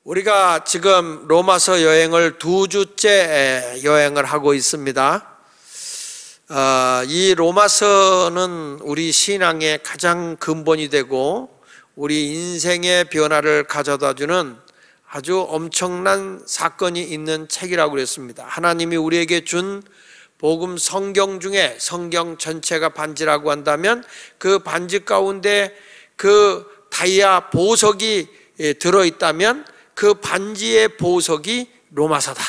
우리가 지금 로마서 여행을 2주째 여행을 하고 있습니다. 이 로마서는 우리 신앙의 가장 근본이 되고 우리 인생의 변화를 가져다주는 아주 엄청난 사건이 있는 책이라고 그랬습니다. 하나님이 우리에게 준 복음 성경 중에 성경 전체가 반지라고 한다면 그 반지 가운데 그 다이아 보석이 들어있다면 그 반지의 보석이 로마서다.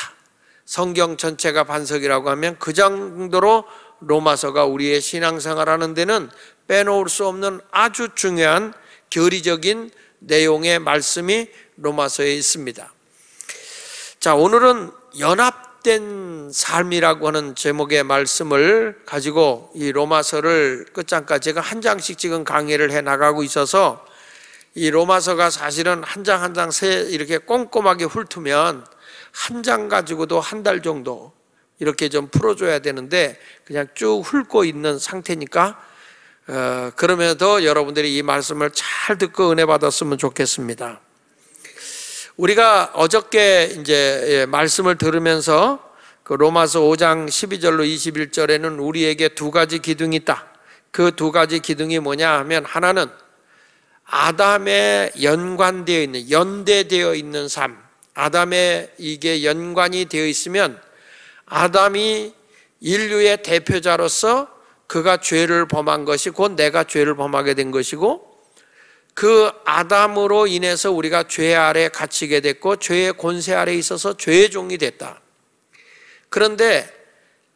성경 전체가 반석이라고 하면 그 정도로 로마서가 우리의 신앙생활하는 데는 빼놓을 수 없는 아주 중요한 교리적인 내용의 말씀이 로마서에 있습니다. 자, 오늘은 연합된 삶이라고 하는 제목의 말씀을 가지고 이 로마서를 끝장까지 제가 한 장씩 지금 강의를 해 나가고 있어서 이 로마서가 사실은 한 장 한 장 이렇게 꼼꼼하게 훑으면 한 장 가지고도 한 달 정도 이렇게 좀 풀어줘야 되는데 그냥 쭉 훑고 있는 상태니까 그러면서 여러분들이 이 말씀을 잘 듣고 은혜 받았으면 좋겠습니다. 우리가 어저께 이제 말씀을 들으면서 그 로마서 5장 12절로 21절에는 우리에게 두 가지 기둥이 있다. 그 두 가지 기둥이 뭐냐 하면 하나는 아담에 연관되어 있는, 연대되어 있는 삶. 아담에 이게 연관이 되어 있으면 아담이 인류의 대표자로서 그가 죄를 범한 것이 곧 내가 죄를 범하게 된 것이고 그 아담으로 인해서 우리가 죄 아래 갇히게 됐고 죄의 권세 아래 있어서 죄의 종이 됐다. 그런데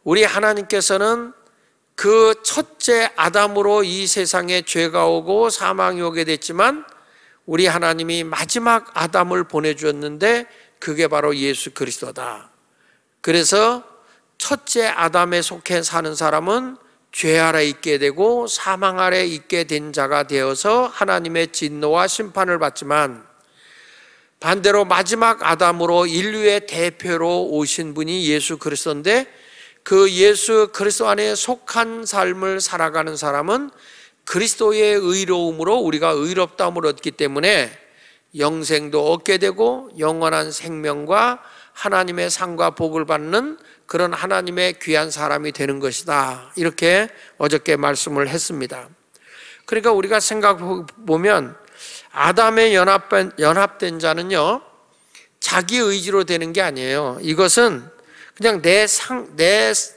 우리 하나님께서는 그 첫째 아담으로 이 세상에 죄가 오고 사망이 오게 됐지만 우리 하나님이 마지막 아담을 보내주었는데 그게 바로 예수 그리스도다. 그래서 첫째 아담에 속해 사는 사람은 죄 아래 있게 되고 사망 아래 있게 된 자가 되어서 하나님의 진노와 심판을 받지만 반대로 마지막 아담으로 인류의 대표로 오신 분이 예수 그리스도인데 그 예수 그리스도 안에 속한 삶을 살아가는 사람은 그리스도의 의로움으로 우리가 의롭다함을 얻기 때문에 영생도 얻게 되고 영원한 생명과 하나님의 상과 복을 받는 그런 하나님의 귀한 사람이 되는 것이다. 이렇게 어저께 말씀을 했습니다. 그러니까 우리가 생각해 보면 아담에 연합된 자는요 자기 의지로 되는 게 아니에요. 이것은 그냥 내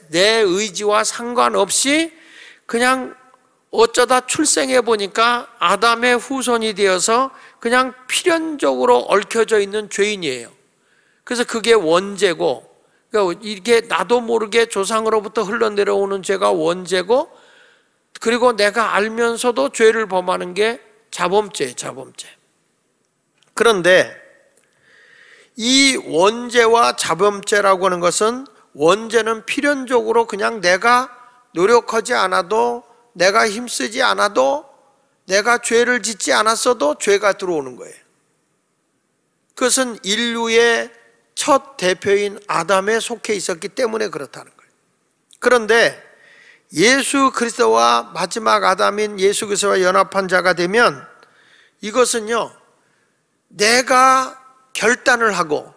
의지와 상관없이 그냥 어쩌다 출생해 보니까 아담의 후손이 되어서 그냥 필연적으로 얽혀져 있는 죄인이에요. 그래서 그게 원죄고, 그러니까 이게 나도 모르게 조상으로부터 흘러내려오는 죄가 원죄고, 그리고 내가 알면서도 죄를 범하는 게 자범죄. 그런데 이 원죄와 자범죄라고 하는 것은 원죄는 필연적으로 그냥 내가 노력하지 않아도 내가 힘쓰지 않아도 내가 죄를 짓지 않았어도 죄가 들어오는 거예요. 그것은 인류의 첫 대표인 아담에 속해 있었기 때문에 그렇다는 거예요. 그런데 예수 그리스도와 마지막 아담인 예수 그리스도와 연합한 자가 되면 이것은요 내가 결단을 하고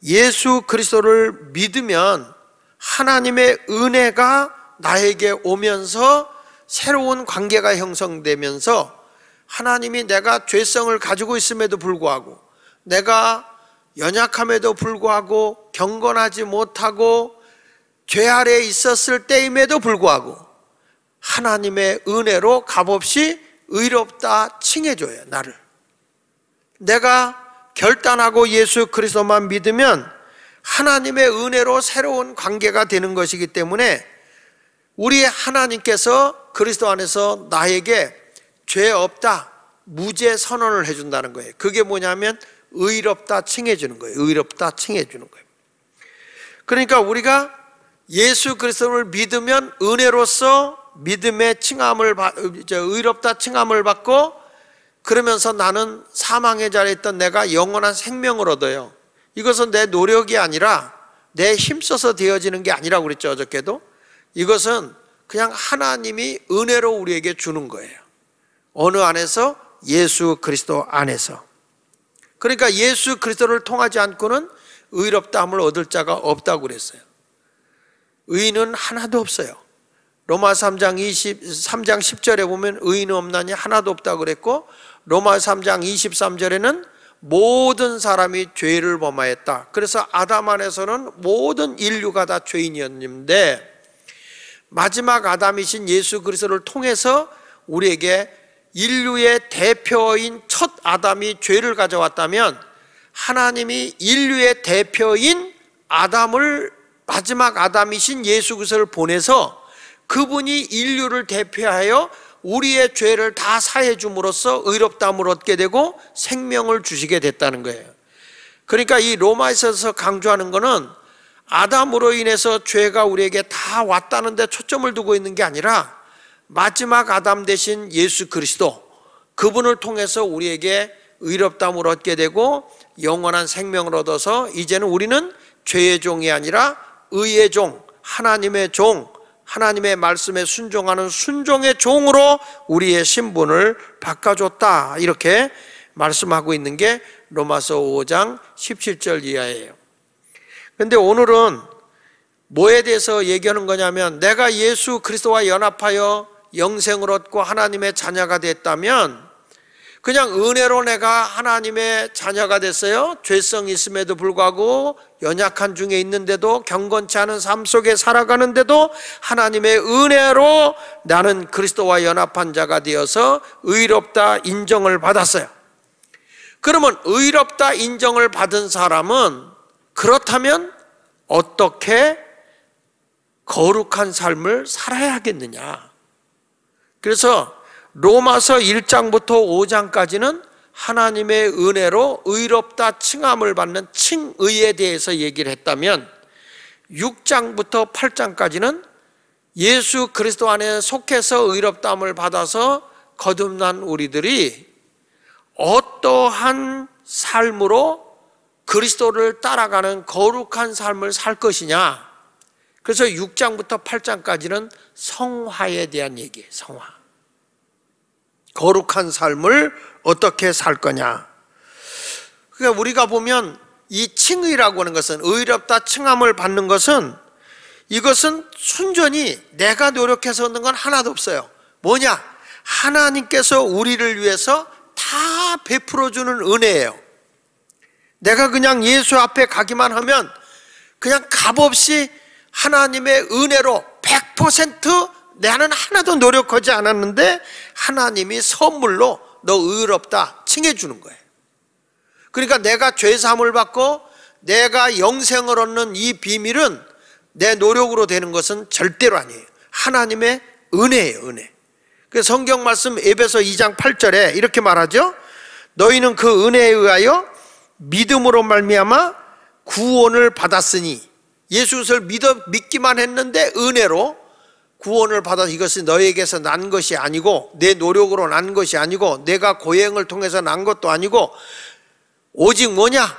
예수 그리스도를 믿으면 하나님의 은혜가 나에게 오면서 새로운 관계가 형성되면서 하나님이 내가 죄성을 가지고 있음에도 불구하고 내가 연약함에도 불구하고 경건하지 못하고 죄 아래에 있었을 때임에도 불구하고 하나님의 은혜로 값없이 의롭다 칭해줘요. 나를. 내가 결단하고 예수 그리스도만 믿으면 하나님의 은혜로 새로운 관계가 되는 것이기 때문에 우리 하나님께서 그리스도 안에서 나에게 죄 없다 무죄 선언을 해준다는 거예요. 그게 뭐냐면 의롭다 칭해주는 거예요. 의롭다 칭해주는 거예요. 그러니까 우리가 예수 그리스도를 믿으면 은혜로서 믿음의 칭함을 의롭다 칭함을 받고 그러면서 나는 사망의 자리에 있던 내가 영원한 생명을 얻어요. 이것은 내 노력이 아니라 내 힘써서 되어지는 게 아니라고 그랬죠 어저께도. 이것은 그냥 하나님이 은혜로 우리에게 주는 거예요. 어느 안에서? 예수 그리스도 안에서. 그러니까 예수 그리스도를 통하지 않고는 의롭다함을 얻을 자가 없다고 그랬어요. 의인은 하나도 없어요. 로마서 3장 10절에 보면 의인은 없나니 하나도 없다고 그랬고, 로마서 3장 23절에는 모든 사람이 죄를 범하였다. 그래서 아담 안에서는 모든 인류가 다 죄인이었는데, 마지막 아담이신 예수 그리스도를 통해서 우리에게 인류의 대표인 첫 아담이 죄를 가져왔다면, 하나님이 인류의 대표인 아담을, 마지막 아담이신 예수 그리스도를 보내서 그분이 인류를 대표하여 우리의 죄를 다 사해 줌으로써 의롭다함을 얻게 되고 생명을 주시게 됐다는 거예요. 그러니까 이 로마에서 강조하는 것은 아담으로 인해서 죄가 우리에게 다 왔다는 데 초점을 두고 있는 게 아니라, 마지막 아담 대신 예수 그리스도, 그분을 통해서 우리에게 의롭다함을 얻게 되고 영원한 생명을 얻어서 이제는 우리는 죄의 종이 아니라 의의 종, 하나님의 종, 하나님의 말씀에 순종하는 순종의 종으로 우리의 신분을 바꿔줬다, 이렇게 말씀하고 있는 게 로마서 5장 17절 이하예요. 그런데 오늘은 뭐에 대해서 얘기하는 거냐면, 내가 예수 그리스도와 연합하여 영생을 얻고 하나님의 자녀가 됐다면 그냥 은혜로 내가 하나님의 자녀가 됐어요. 죄성이 있음에도 불구하고, 연약한 중에 있는데도, 경건치 않은 삶 속에 살아가는데도 하나님의 은혜로 나는 그리스도와 연합한 자가 되어서 의롭다 인정을 받았어요. 그러면 의롭다 인정을 받은 사람은 그렇다면 어떻게 거룩한 삶을 살아야 하겠느냐? 그래서 로마서 1장부터 5장까지는 하나님의 은혜로 의롭다 칭함을 받는 칭의에 대해서 얘기를 했다면, 6장부터 8장까지는 예수 그리스도 안에 속해서 의롭다함을 받아서 거듭난 우리들이 어떠한 삶으로 그리스도를 따라가는 거룩한 삶을 살 것이냐. 그래서 6장부터 8장까지는 성화에 대한 얘기예요. 성화. 거룩한 삶을 어떻게 살 거냐. 그러니까 우리가 보면 이 칭의라고 하는 것은, 의롭다 칭함을 받는 것은, 이것은 순전히 내가 노력해서 얻는 건 하나도 없어요. 뭐냐? 하나님께서 우리를 위해서 다 베풀어주는 은혜예요. 내가 그냥 예수 앞에 가기만 하면 그냥 값없이 하나님의 은혜로 100% 나는 하나도 노력하지 않았는데 하나님이 선물로 너 의롭다 칭해주는 거예요. 그러니까 내가 죄사함을 받고 내가 영생을 얻는 이 비밀은 내 노력으로 되는 것은 절대로 아니에요. 하나님의 은혜예요, 은혜. 그래서 성경 말씀 에베소 2장 8절에 이렇게 말하죠. 너희는 그 은혜에 의하여 믿음으로 말미암아 구원을 받았으니, 예수 그리스도를 믿기만 했는데 은혜로 구원을 받아, 이것이 너에게서 난 것이 아니고 내 노력으로 난 것이 아니고 내가 고행을 통해서 난 것도 아니고 오직 뭐냐?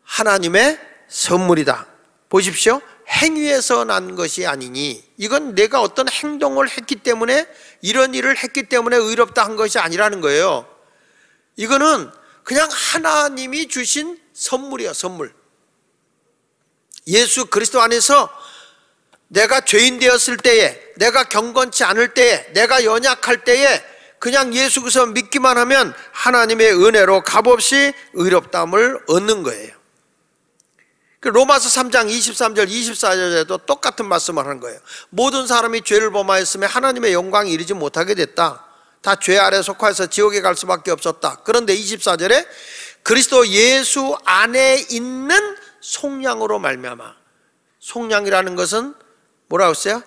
하나님의 선물이다. 보십시오. 행위에서 난 것이 아니니, 이건 내가 어떤 행동을 했기 때문에, 이런 일을 했기 때문에 의롭다 한 것이 아니라는 거예요. 이거는 그냥 하나님이 주신 선물이야, 선물. 예수 그리스도 안에서 내가 죄인 되었을 때에, 내가 경건치 않을 때에, 내가 연약할 때에 그냥 예수 그리스도 믿기만 하면 하나님의 은혜로 값없이 의롭다함을 얻는 거예요. 로마서 3장 23절 24절에도 똑같은 말씀을 하는 거예요. 모든 사람이 죄를 범하였으며 하나님의 영광에 이르지 못하게 됐다. 다 죄 아래 속하여서 지옥에 갈 수밖에 없었다. 그런데 24절에 그리스도 예수 안에 있는 속량으로 말미암아, 속량이라는 것은 뭐라고 했어요?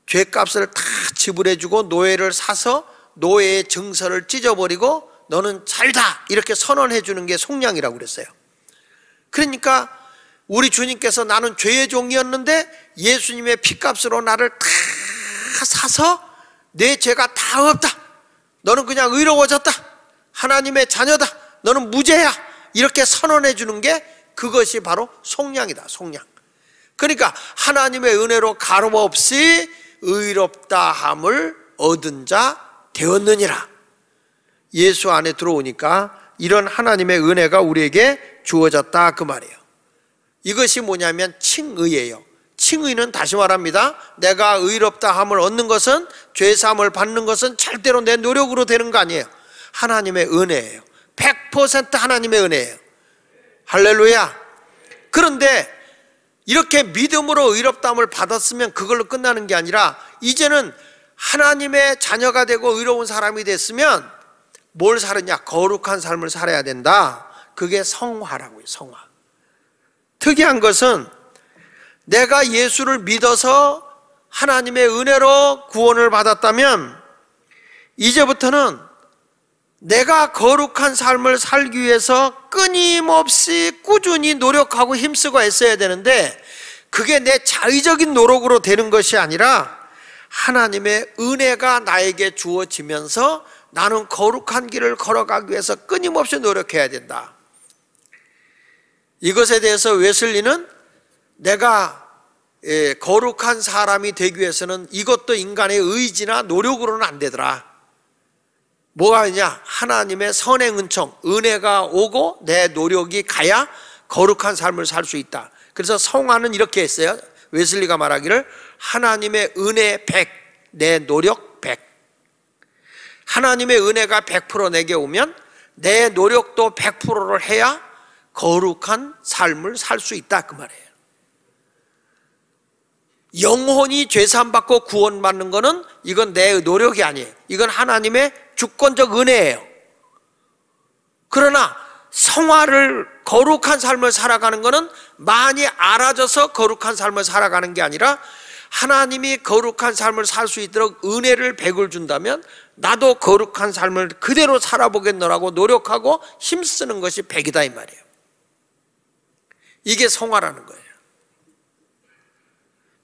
죄값을 다 지불해주고 노예를 사서 노예의 증서를 찢어버리고 너는 자유다 이렇게 선언해 주는 게 속량이라고 그랬어요. 그러니까 우리 주님께서 나는 죄의 종이었는데 예수님의 피값으로 나를 다 사서 내 죄가 다 없다, 너는 그냥 의로워졌다, 하나님의 자녀다, 너는 무죄야, 이렇게 선언해 주는 게 그것이 바로 속량이다, 속량. 그러니까 하나님의 은혜로 가름없이 의롭다함을 얻은 자 되었느니라. 예수 안에 들어오니까 이런 하나님의 은혜가 우리에게 주어졌다 그 말이에요. 이것이 뭐냐면 칭의예요. 칭의는 다시 말합니다, 내가 의롭다 함을 얻는 것은, 죄사함을 받는 것은 절대로 내 노력으로 되는 거 아니에요. 하나님의 은혜예요. 100% 하나님의 은혜예요. 할렐루야. 그런데 이렇게 믿음으로 의롭다함을 받았으면 그걸로 끝나는 게 아니라 이제는 하나님의 자녀가 되고 의로운 사람이 됐으면 뭘 살았냐? 거룩한 삶을 살아야 된다. 그게 성화라고요. 성화. 특이한 것은 내가 예수를 믿어서 하나님의 은혜로 구원을 받았다면 이제부터는 내가 거룩한 삶을 살기 위해서 끊임없이 꾸준히 노력하고 힘쓰고 애써야 되는데, 그게 내 자의적인 노력으로 되는 것이 아니라 하나님의 은혜가 나에게 주어지면서 나는 거룩한 길을 걸어가기 위해서 끊임없이 노력해야 된다. 이것에 대해서 웨슬리는 내가 거룩한 사람이 되기 위해서는 이것도 인간의 의지나 노력으로는 안 되더라. 뭐가 있냐? 하나님의 선행 은총, 은혜가 오고 내 노력이 가야 거룩한 삶을 살 수 있다. 그래서 성화는 이렇게 했어요. 웨슬리가 말하기를 하나님의 은혜 100, 내 노력 100. 하나님의 은혜가 100% 내게 오면 내 노력도 100%를 해야 거룩한 삶을 살 수 있다 그 말이에요. 영혼이 죄사함 받고 구원받는 거는 이건 내 노력이 아니에요. 이건 하나님의 주권적 은혜예요. 그러나 성화를, 거룩한 삶을 살아가는 거는 많이 알아져서 거룩한 삶을 살아가는 게 아니라 하나님이 거룩한 삶을 살 수 있도록 은혜를 100을 준다면 나도 거룩한 삶을 그대로 살아보겠노라고 노력하고 힘쓰는 것이 100이다 이 말이에요. 이게 성화라는 거예요.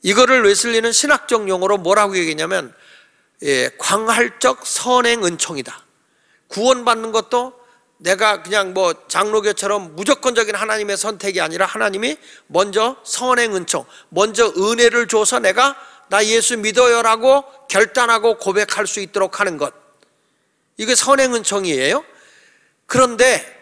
이거를 웨슬리는 신학적 용어로 뭐라고 얘기했냐면 광활적 선행 은총이다. 구원받는 것도 내가 그냥 뭐 장로교처럼 무조건적인 하나님의 선택이 아니라 하나님이 먼저 선행 은총, 먼저 은혜를 줘서 내가 나 예수 믿어요라고 결단하고 고백할 수 있도록 하는 것, 이게 선행 은총이에요. 그런데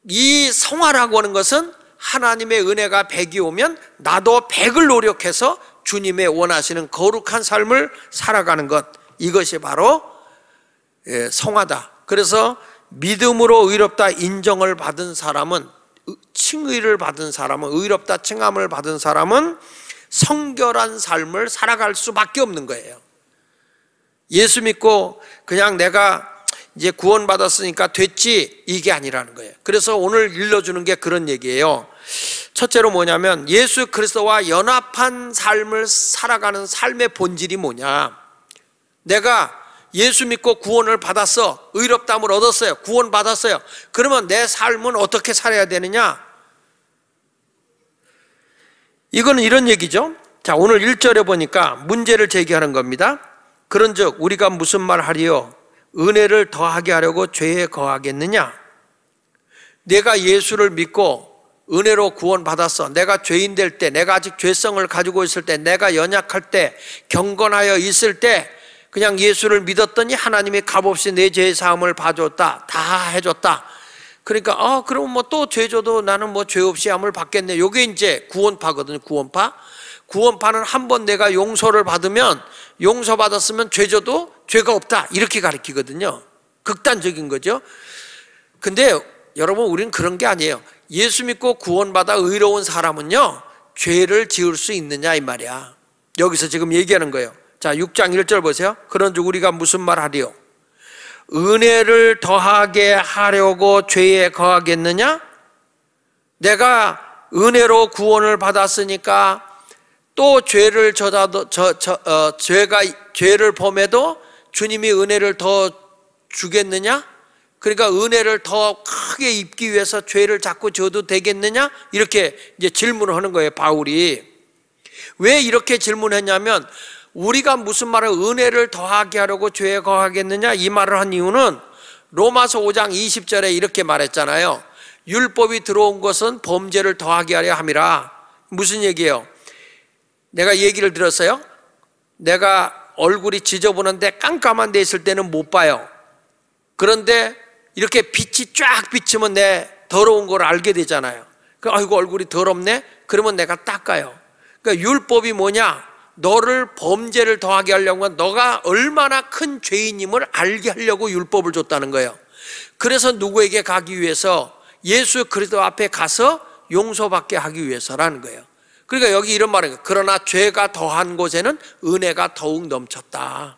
이 성화라고 하는 것은 하나님의 은혜가 100이 오면 나도 100을 노력해서 주님의 원하시는 거룩한 삶을 살아가는 것, 이것이 바로 성화다. 그래서 믿음으로 의롭다 인정을 받은 사람은, 칭의를 받은 사람은, 의롭다 칭함을 받은 사람은 성결한 삶을 살아갈 수밖에 없는 거예요. 예수 믿고 그냥 내가 이제 구원받았으니까 됐지, 이게 아니라는 거예요. 그래서 오늘 일러주는 게 그런 얘기예요. 첫째로 뭐냐면 예수 그리스도와 연합한 삶을 살아가는 삶의 본질이 뭐냐. 내가 예수 믿고 구원을 받았어, 의롭다함을 얻었어요, 구원받았어요. 그러면 내 삶은 어떻게 살아야 되느냐? 이거는 이런 얘기죠. 자, 오늘 1절에 보니까 문제를 제기하는 겁니다. 그런즉 우리가 무슨 말 하리요? 은혜를 더하게 하려고 죄에 거하겠느냐? 내가 예수를 믿고 은혜로 구원받았어, 내가 죄인 될 때, 내가 아직 죄성을 가지고 있을 때, 내가 연약할 때, 경건하여 있을 때 그냥 예수를 믿었더니 하나님이 값없이 내 죄의 사함을 봐줬다, 다 해줬다. 그러니까 그럼 뭐 또 죄 줘도 나는 뭐 죄 없이 함을 받겠네. 요게 이제 구원파거든요. 구원파. 구원파는 한 번 내가 용서를 받으면, 용서받았으면 죄 줘도 죄가 없다, 이렇게 가르치거든요. 극단적인 거죠. 근데 여러분, 우리는 그런 게 아니에요. 예수 믿고 구원받아 의로운 사람은요, 죄를 지을 수 있느냐 이 말이야. 여기서 지금 얘기하는 거예요. 자, 6장 1절 보세요. 그런즉 우리가 무슨 말 하리요? 은혜를 더하게 하려고 죄에 거하겠느냐? 내가 은혜로 구원을 받았으니까 또 죄를 죄를 범해도 주님이 은혜를 더 주겠느냐? 그러니까 은혜를 더 크게 입기 위해서 죄를 자꾸 져도 되겠느냐? 이렇게 이제 질문을 하는 거예요, 바울이. 왜 이렇게 질문했냐면, 우리가 무슨 말을 은혜를 더하게 하려고 죄에 거하겠느냐? 이 말을 한 이유는 로마서 5장 20절에 이렇게 말했잖아요. 율법이 들어온 것은 범죄를 더하게 하려 함이라. 무슨 얘기예요? 내가 얘기를 들었어요. 내가 얼굴이 지저분한데 깜깜한 데 있을 때는 못 봐요. 그런데 이렇게 빛이 쫙 비치면 내 더러운 걸 알게 되잖아요. 아이고 얼굴이 더럽네? 그러면 내가 닦아요. 그러니까 율법이 뭐냐? 너를 범죄를 더하게 하려고 하면 너가 얼마나 큰 죄인임을 알게 하려고 율법을 줬다는 거예요. 그래서 누구에게 가기 위해서? 예수 그리스도 앞에 가서 용서받게 하기 위해서라는 거예요. 그러니까 여기 이런 말인 거예요. 그러나 죄가 더한 곳에는 은혜가 더욱 넘쳤다.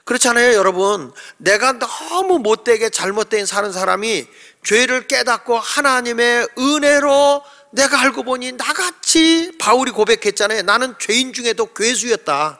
그렇잖아요, 여러분. 내가 너무 못되게 잘못된 사는 사람이 죄를 깨닫고 하나님의 은혜로 내가 알고 보니 나같이, 바울이 고백했잖아요. 나는 죄인 중에도 괴수였다.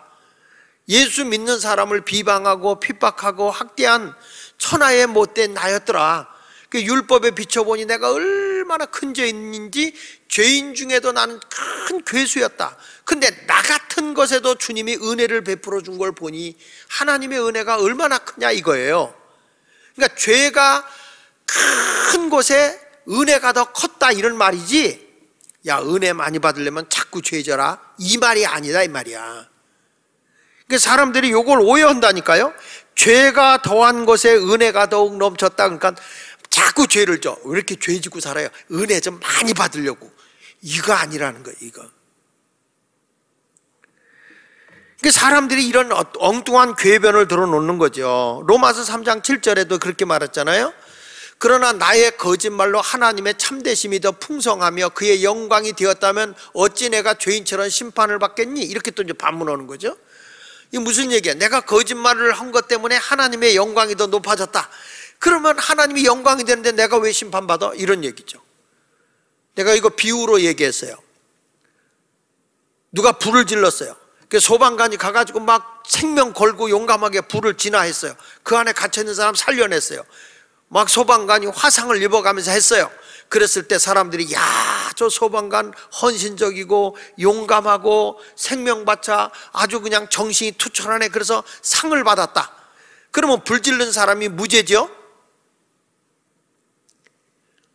예수 믿는 사람을 비방하고 핍박하고 학대한 천하의 못된 나였더라. 그 율법에 비춰보니 내가 얼마나 큰 죄인인지, 죄인 중에도 나는 큰 괴수였다. 근데 나 같은 것에도 주님이 은혜를 베풀어 준 걸 보니 하나님의 은혜가 얼마나 크냐 이거예요. 그러니까 죄가 큰 곳에 은혜가 더 컸다 이런 말이지, 야 은혜 많이 받으려면 자꾸 죄져라 이 말이 아니다 이 말이야. 그러니까 사람들이 이걸 오해한다니까요. 죄가 더한 곳에 은혜가 더욱 넘쳤다. 그러니까 자꾸 죄를 져. 왜 이렇게 죄 짓고 살아요? 은혜 좀 많이 받으려고. 이거 아니라는 거예요, 이거. 그러니까 사람들이 이런 엉뚱한 궤변을 들어놓는 거죠. 로마서 3장 7절에도 그렇게 말했잖아요. 그러나 나의 거짓말로 하나님의 참되심이 더 풍성하며 그의 영광이 되었다면 어찌 내가 죄인처럼 심판을 받겠니? 이렇게 또 이제 반문하는 거죠. 이게 무슨 얘기야? 내가 거짓말을 한 것 때문에 하나님의 영광이 더 높아졌다. 그러면 하나님이 영광이 되는데 내가 왜 심판받아? 이런 얘기죠. 내가 이거 비유로 얘기했어요. 누가 불을 질렀어요. 그 소방관이 가가지고 막 생명 걸고 용감하게 불을 진화했어요. 그 안에 갇혀있는 사람 살려냈어요. 막 소방관이 화상을 입어가면서 했어요. 그랬을 때 사람들이 야, 저 소방관 헌신적이고 용감하고 생명바차 아주 그냥 정신이 투철하네. 그래서 상을 받았다. 그러면 불 질른 사람이 무죄죠?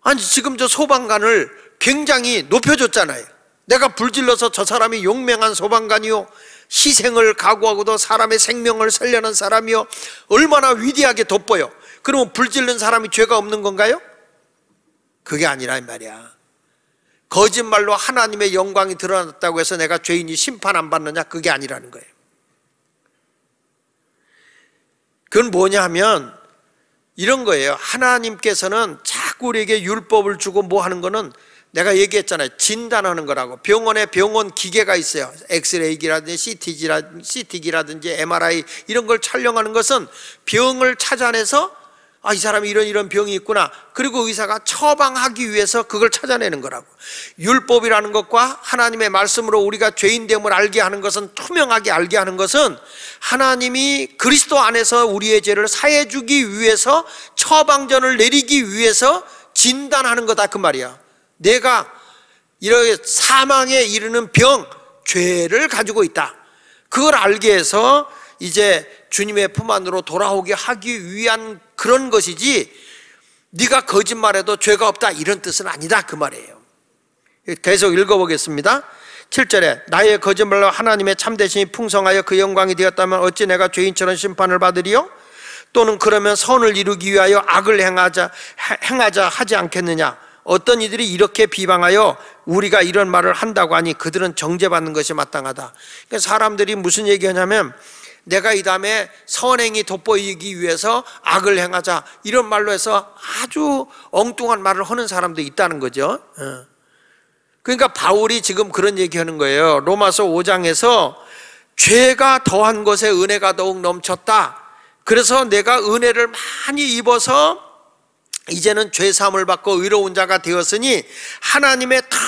아니 지금 저 소방관을 굉장히 높여줬잖아요. 내가 불질러서 저 사람이 용맹한 소방관이요, 희생을 각오하고도 사람의 생명을 살려낸 사람이요, 얼마나 위대하게 돋보여. 그러면 불질른 사람이 죄가 없는 건가요? 그게 아니라 이 말이야. 거짓말로 하나님의 영광이 드러났다고 해서 내가 죄인이 심판 안 받느냐? 그게 아니라는 거예요. 그건 뭐냐 하면 이런 거예요. 하나님께서는 자꾸 우리에게 율법을 주고 뭐 하는 거는, 내가 얘기했잖아요. 진단하는 거라고. 병원에 병원 기계가 있어요. 엑스레이기라든지 CT기라든지 MRI 이런 걸 촬영하는 것은 병을 찾아내서 아, 이 사람이 이런 병이 있구나. 그리고 의사가 처방하기 위해서 그걸 찾아내는 거라고. 율법이라는 것과 하나님의 말씀으로 우리가 죄인됨을 알게 하는 것은, 투명하게 알게 하는 것은 하나님이 그리스도 안에서 우리의 죄를 사해 주기 위해서 처방전을 내리기 위해서 진단하는 거다 그 말이야. 내가 이렇게 사망에 이르는 병, 죄를 가지고 있다. 그걸 알게 해서 이제 주님의 품 안으로 돌아오게 하기 위한 그런 것이지, 네가 거짓말해도 죄가 없다 이런 뜻은 아니다 그 말이에요. 계속 읽어보겠습니다. 7절에 나의 거짓말로 하나님의 참되심이 풍성하여 그 영광이 되었다면 어찌 내가 죄인처럼 심판을 받으리요? 또는 그러면 선을 이루기 위하여 악을 행하자 하지 않겠느냐? 어떤 이들이 이렇게 비방하여 우리가 이런 말을 한다고 하니 그들은 정죄받는 것이 마땅하다. 그러니까 사람들이 무슨 얘기하냐면, 내가 이 다음에 선행이 돋보이기 위해서 악을 행하자 이런 말로 해서 아주 엉뚱한 말을 하는 사람도 있다는 거죠. 그러니까 바울이 지금 그런 얘기하는 거예요. 로마서 5장에서 죄가 더한 것에 은혜가 더욱 넘쳤다. 그래서 내가 은혜를 많이 입어서 이제는 죄사함을 받고 의로운 자가 되었으니 하나님의 다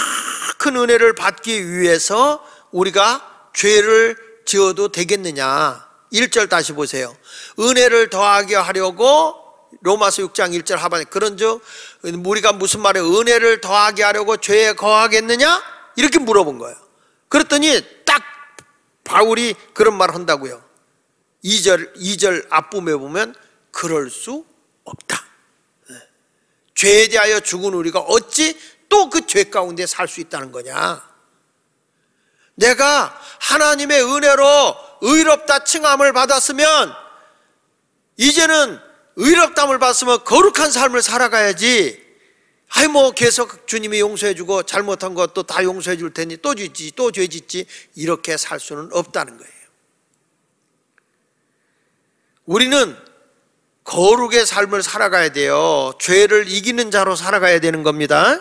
큰 은혜를 받기 위해서 우리가 죄를 지어도 되겠느냐. 1절 다시 보세요. 은혜를 더하게 하려고, 로마서 6장 1절 하반에 그런즉 우리가 무슨 말에 은혜를 더하게 하려고 죄에 거하겠느냐? 이렇게 물어본 거예요. 그랬더니 딱 바울이 그런 말 한다고요. 2절 앞부분에 보면 그럴 수 없다. 죄에 대하여 죽은 우리가 어찌 또 그 죄 가운데 살 수 있다는 거냐? 내가 하나님의 은혜로 의롭다 칭함을 받았으면 이제는 의롭다함을 받으면 거룩한 삶을 살아가야지. 아이 뭐 계속 주님이 용서해주고 잘못한 것도 다 용서해줄 테니 또 짓지 또 죄 짓지, 이렇게 살 수는 없다는 거예요. 우리는 거룩의 삶을 살아가야 돼요. 죄를 이기는 자로 살아가야 되는 겁니다.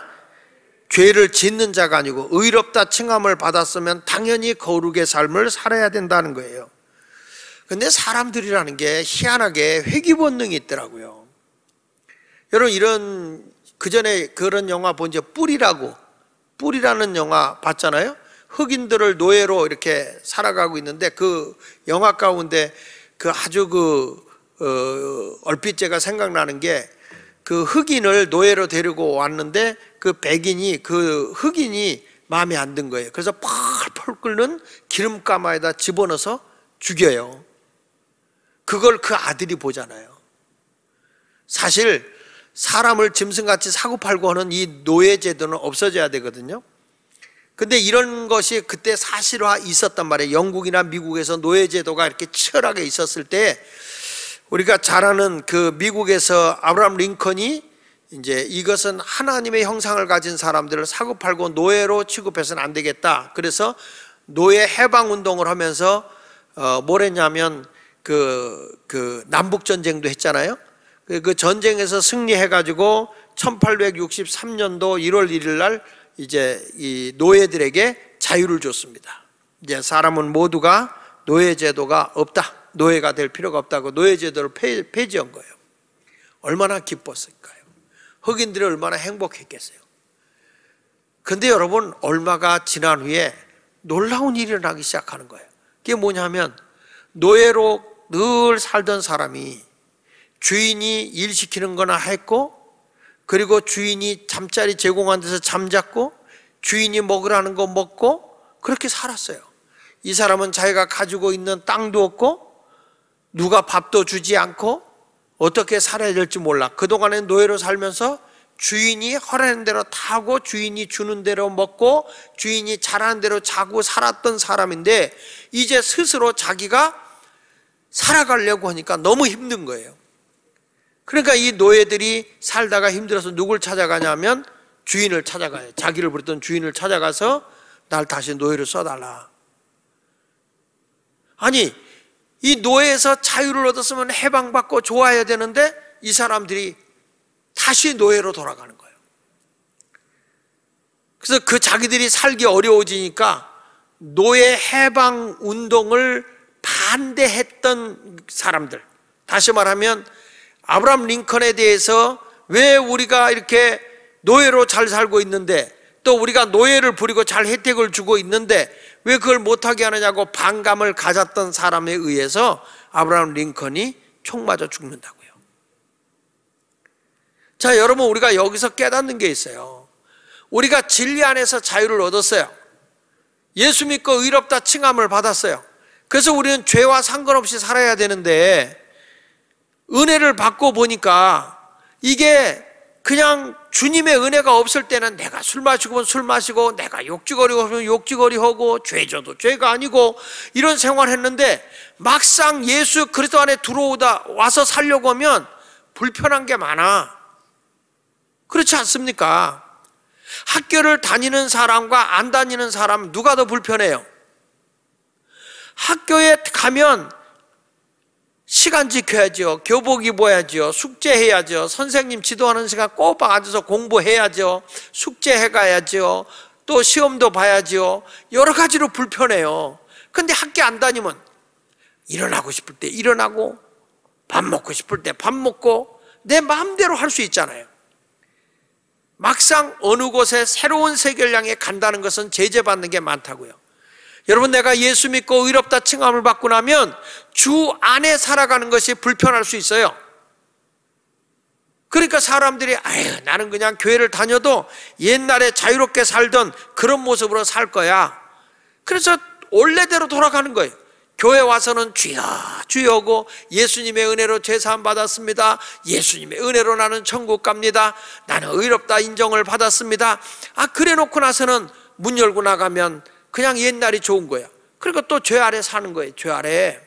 죄를 짓는 자가 아니고 의롭다 칭함을 받았으면 당연히 거룩의 삶을 살아야 된다는 거예요. 근데 사람들이라는 게 희한하게 회귀 본능이 있더라고요. 여러분, 이런 그전에 그런 영화 본 적, 뿔이라는 영화 봤잖아요. 흑인들을 노예로 이렇게 살아가고 있는데 그 영화 가운데 그 아주 얼핏 제가 생각나는 게, 그 흑인을 노예로 데리고 왔는데 그 백인이, 그 흑인이 마음에 안 든 거예요. 그래서 펄펄 끓는 기름가마에다 집어넣어서 죽여요. 그걸 그 아들이 보잖아요. 사실 사람을 짐승같이 사고팔고 하는 이 노예제도는 없어져야 되거든요. 근데 이런 것이 그때 사실화 있었단 말이에요. 영국이나 미국에서 노예제도가 이렇게 치열하게 있었을 때, 우리가 잘 아는 그 미국에서 아브라함 링컨이 이제 이것은 하나님의 형상을 가진 사람들을 사고팔고 노예로 취급해서는 안 되겠다. 그래서 노예 해방 운동을 하면서 뭘 했냐면 그 남북 전쟁도 했잖아요. 그 전쟁에서 승리해가지고 1863년도 1월 1일 날 이제 이 노예들에게 자유를 줬습니다. 이제 사람은 모두가 노예제도가 없다, 노예가 될 필요가 없다고 노예제도를 폐지한 거예요. 얼마나 기뻤을까요? 흑인들이 얼마나 행복했겠어요. 근데 여러분, 얼마가 지난 후에 놀라운 일이 일어나기 시작하는 거예요. 그게 뭐냐면, 노예로 늘 살던 사람이 주인이 일 시키는 거나 했고, 그리고 주인이 잠자리 제공한 데서 잠잤고, 주인이 먹으라는 거 먹고, 그렇게 살았어요. 이 사람은 자기가 가지고 있는 땅도 없고 누가 밥도 주지 않고 어떻게 살아야 될지 몰라. 그동안에 노예로 살면서 주인이 허락하는 대로 타고 주인이 주는 대로 먹고 주인이 잘하는 대로 자고 살았던 사람인데, 이제 스스로 자기가 살아가려고 하니까 너무 힘든 거예요. 그러니까 이 노예들이 살다가 힘들어서 누굴 찾아가냐면 주인을 찾아가요. 자기를 부르던 주인을 찾아가서 날 다시 노예로 써달라. 아니, 이 노예에서 자유를 얻었으면 해방받고 좋아야 되는데 이 사람들이 다시 노예로 돌아가는 거예요. 그래서 그 자기들이 살기 어려워지니까 노예 해방 운동을 반대했던 사람들, 다시 말하면 아브라함 링컨에 대해서 왜 우리가 이렇게 노예로 잘 살고 있는데, 또 우리가 노예를 부리고 잘 혜택을 주고 있는데 왜 그걸 못하게 하느냐고 반감을 가졌던 사람에 의해서 아브라함 링컨이 총 맞아 죽는다고요. 자, 여러분, 우리가 여기서 깨닫는 게 있어요. 우리가 진리 안에서 자유를 얻었어요. 예수 믿고 의롭다 칭함을 받았어요. 그래서 우리는 죄와 상관없이 살아야 되는데, 은혜를 받고 보니까 이게 그냥 주님의 은혜가 없을 때는 내가 술 마시고는 술 마시고, 내가 욕지거리고 하면 욕지거리하고, 죄져도 죄가 아니고 이런 생활을 했는데, 막상 예수 그리스도 안에 와서 살려고 하면 불편한 게 많아. 그렇지 않습니까? 학교를 다니는 사람과 안 다니는 사람, 누가 더 불편해요? 학교에 가면 시간 지켜야죠. 교복 입어야죠. 숙제해야죠. 선생님 지도하는 시간 꼬박 앉아서 공부해야죠. 숙제해가야죠. 또 시험도 봐야죠. 여러 가지로 불편해요. 근데 학교 안 다니면 일어나고 싶을 때 일어나고, 밥 먹고 싶을 때 밥 먹고, 내 마음대로 할 수 있잖아요. 막상 어느 곳에 새로운 세계를 향해 간다는 것은 제재받는 게 많다고요. 여러분, 내가 예수 믿고 의롭다 칭함을 받고 나면 주 안에 살아가는 것이 불편할 수 있어요. 그러니까 사람들이 아유, 나는 그냥 교회를 다녀도 옛날에 자유롭게 살던 그런 모습으로 살 거야. 그래서 원래대로 돌아가는 거예요. 교회 와서는 주여 주여고, 예수님의 은혜로 죄사함 받았습니다. 예수님의 은혜로 나는 천국 갑니다. 나는 의롭다 인정을 받았습니다. 그래 놓고 나서는 문 열고 나가면 그냥 옛날이 좋은 거야. 그리고 또 죄 아래 사는 거예요. 죄 아래.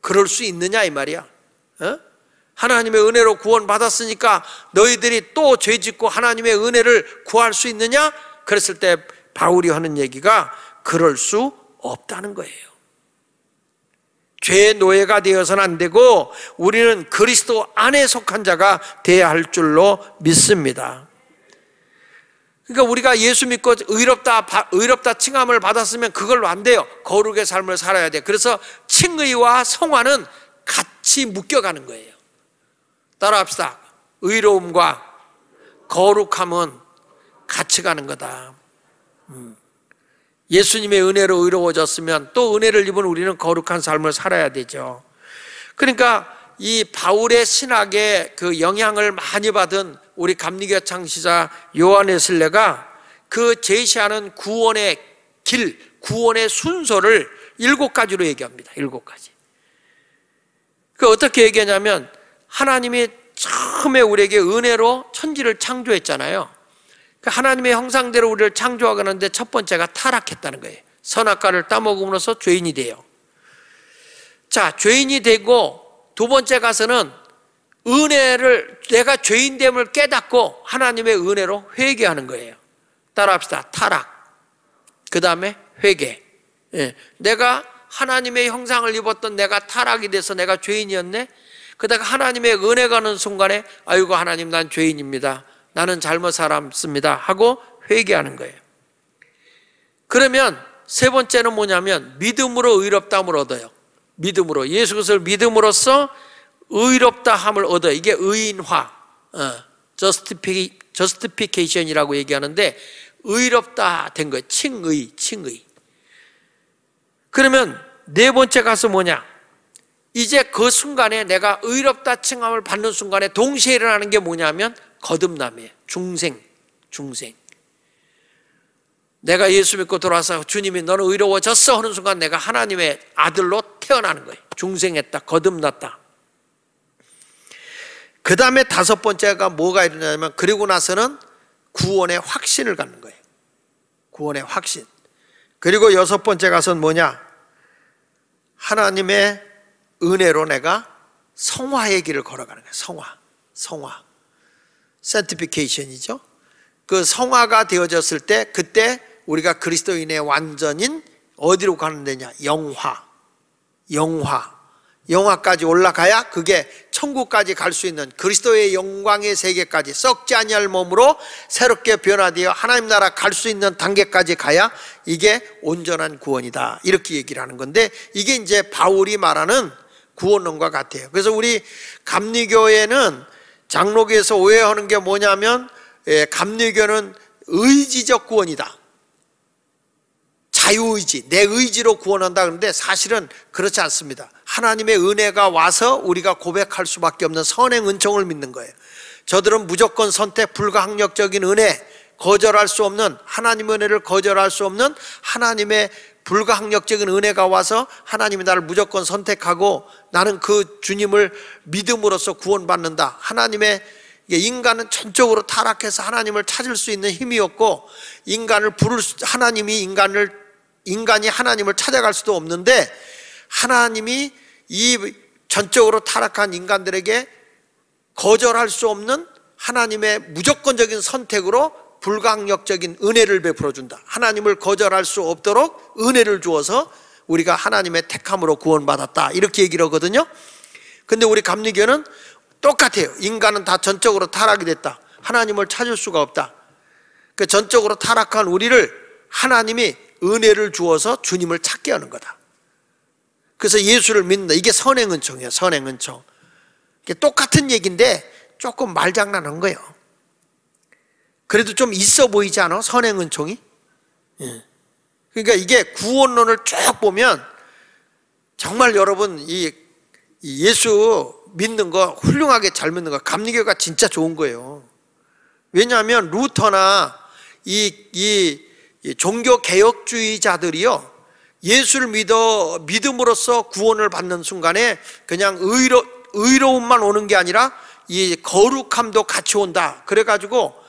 그럴 수 있느냐 이 말이야. 하나님의 은혜로 구원받았으니까 너희들이 또 죄짓고 하나님의 은혜를 구할 수 있느냐? 그랬을 때 바울이 하는 얘기가 그럴 수 없다는 거예요. 죄의 노예가 되어서는 안 되고 우리는 그리스도 안에 속한 자가 되어야 할 줄로 믿습니다. 그러니까 우리가 예수 믿고 의롭다 칭함을 받았으면 그걸로 안 돼요. 거룩의 삶을 살아야 돼. 그래서 칭의와 성화는 같이 묶여가는 거예요. 따라합시다. 의로움과 거룩함은 같이 가는 거다. 예수님의 은혜로 의로워졌으면 또 은혜를 입은 우리는 거룩한 삶을 살아야 되죠. 그러니까 이 바울의 신학에 그 영향을 많이 받은 우리 감리교 창시자 요한 웨슬레가 그 제시하는 구원의 길, 구원의 순서를 7가지로 얘기합니다. 7가지. 그 어떻게 얘기하냐면 하나님이 처음에 우리에게 은혜로 천지를 창조했잖아요. 하나님의 형상대로 우리를 창조하는데 첫 번째가 타락했다는 거예요. 선악과를 따먹음으로써 죄인이 돼요. 자, 죄인이 되고 두 번째 가서는 은혜를, 내가 죄인됨을 깨닫고 하나님의 은혜로 회개하는 거예요. 따라합시다. 타락. 그 다음에 회개. 내가 하나님의 형상을 입었던 내가 타락이 돼서 내가 죄인이었네. 그다가 하나님의 은혜가 오는 순간에 아이고 하나님 난 죄인입니다. 나는 잘못 살았습니다 하고 회개하는 거예요. 그러면 세 번째는 뭐냐면 믿음으로 의롭다함을 얻어요. 믿음으로, 예수 그리스도를 믿음으로써 의롭다함을 얻어요. 이게 의인화, justification이라고 얘기하는데 의롭다 된 거예요. 칭의. 그러면 네 번째 가서 뭐냐? 이제 그 순간에 내가 의롭다 칭함을 받는 순간에 동시에 일어나는 게 뭐냐면 거듭남이에요. 중생. 내가 예수 믿고 돌아와서 주님이 너는 의로워졌어 하는 순간 내가 하나님의 아들로 태어나는 거예요. 중생했다, 거듭났다. 그 다음에 다섯 번째가 뭐가 일어나냐면 그리고 나서는 구원의 확신을 갖는 거예요. 구원의 확신. 그리고 여섯 번째 가서는 뭐냐? 하나님의 은혜로 내가 성화의 길을 걸어가는 거예요. 성화. sanctification이죠. 그 성화가 되어졌을 때 그때 우리가 그리스도인의 완전인 어디로 가는 데냐? 영화까지 올라가야 그게 천국까지 갈 수 있는 그리스도의 영광의 세계까지 썩지 아니할 몸으로 새롭게 변화되어 하나님 나라 갈 수 있는 단계까지 가야 이게 온전한 구원이다. 이렇게 얘기를 하는 건데 이게 이제 바울이 말하는 구원론과 같아요. 그래서 우리 감리교회는 장로교에서 오해하는 게 뭐냐면 감리교는 의지적 구원이다. 자유의지, 내 의지로 구원한다 그러는데 사실은 그렇지 않습니다. 하나님의 은혜가 와서 우리가 고백할 수밖에 없는 선행 은총을 믿는 거예요. 저들은 무조건 선택 불가항력적인 은혜, 거절할 수 없는 하나님의 은혜를 거절할 수 없는 하나님의 불가항력적인 은혜가 와서 하나님이 나를 무조건 선택하고 나는 그 주님을 믿음으로써 구원받는다. 하나님의 인간은 전적으로 타락해서 하나님을 찾을 수 있는 힘이 없고 인간이 하나님을 찾아갈 수도 없는데 하나님이 이 전적으로 타락한 인간들에게 거절할 수 없는 하나님의 무조건적인 선택으로 불가항력적인 은혜를 베풀어 준다. 하나님을 거절할 수 없도록 은혜를 주어서 우리가 하나님의 택함으로 구원받았다. 이렇게 얘기를 하거든요. 근데 우리 감리교는 똑같아요. 인간은 다 전적으로 타락이 됐다. 하나님을 찾을 수가 없다. 그 전적으로 타락한 우리를 하나님이 은혜를 주어서 주님을 찾게 하는 거다. 그래서 예수를 믿는다. 이게 선행은총이에요. 선행은총. 이게 똑같은 얘기인데 조금 말장난한 거예요. 그래도 좀 있어 보이지 않아? 선행은총이? 그러니까 이게 구원론을 쭉 보면 정말 여러분 이 예수 믿는 거 훌륭하게 잘 믿는 거 감리교가 진짜 좋은 거예요. 왜냐하면 루터나 이 종교 개혁주의자들이요 예수를 믿음으로써 구원을 받는 순간에 그냥 의로움만 오는 게 아니라 이 거룩함도 같이 온다. 그래가지고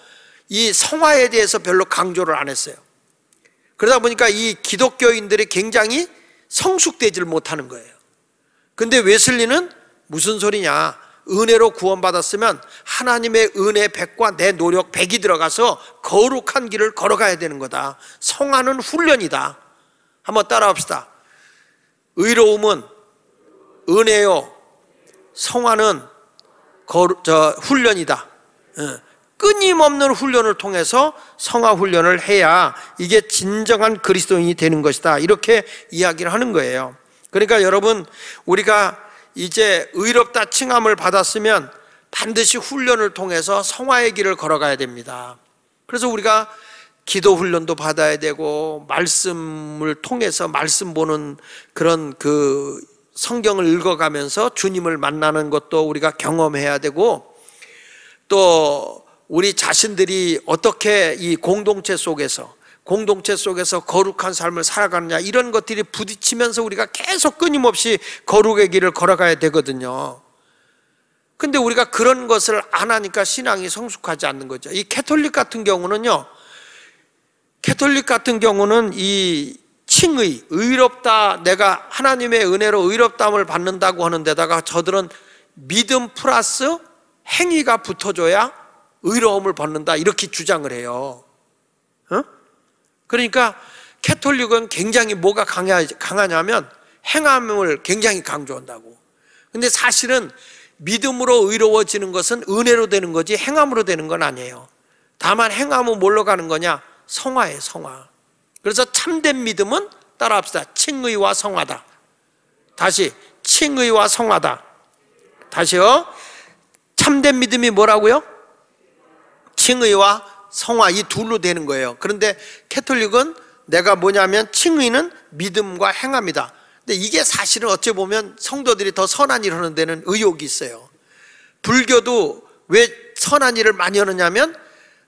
이 성화에 대해서 별로 강조를 안 했어요. 그러다 보니까 이 기독교인들이 굉장히 성숙되질 못하는 거예요. 근데 웨슬리는 무슨 소리냐? 은혜로 구원받았으면 하나님의 은혜 100과 내 노력 100이 들어가서 거룩한 길을 걸어가야 되는 거다. 성화는 훈련이다. 한번 따라합시다. 의로움은 은혜요, 성화는 훈련이다. 끊임없는 훈련을 통해서 성화 훈련을 해야 이게 진정한 그리스도인이 되는 것이다. 이렇게 이야기를 하는 거예요. 그러니까 여러분, 우리가 이제 의롭다 칭함을 받았으면 반드시 훈련을 통해서 성화의 길을 걸어가야 됩니다. 그래서 우리가 기도 훈련도 받아야 되고, 말씀을 통해서 말씀 보는 그런 성경을 읽어가면서 주님을 만나는 것도 우리가 경험해야 되고, 또 우리 자신들이 어떻게 이 공동체 속에서 거룩한 삶을 살아가느냐, 이런 것들이 부딪히면서 우리가 계속 끊임없이 거룩의 길을 걸어가야 되거든요. 근데 우리가 그런 것을 안 하니까 신앙이 성숙하지 않는 거죠. 이 캐톨릭 같은 경우는 이 칭의, 의롭다, 내가 하나님의 은혜로 의롭다함을 받는다고 하는 데다가 저들은 믿음 플러스 행위가 붙어줘야 의로움을 받는다, 이렇게 주장을 해요. 그러니까 캐톨릭은 굉장히 뭐가 강하냐면 행함을 굉장히 강조한다고. 근데 사실은 믿음으로 의로워지는 것은 은혜로 되는 거지 행함으로 되는 건 아니에요. 다만 행함은 뭘로 가는 거냐? 성화예요, 성화. 그래서 참된 믿음은 따라합시다. 칭의와 성화다. 다시, 칭의와 성화다. 다시요. 참된 믿음이 뭐라고요? 칭의와 성화, 이 둘로 되는 거예요. 그런데 캐톨릭은 내가 뭐냐면 칭의는 믿음과 행함이다. 근데 이게 사실은 어찌 보면 성도들이 더 선한 일을 하는 데는 의욕이 있어요. 불교도 왜 선한 일을 많이 하느냐면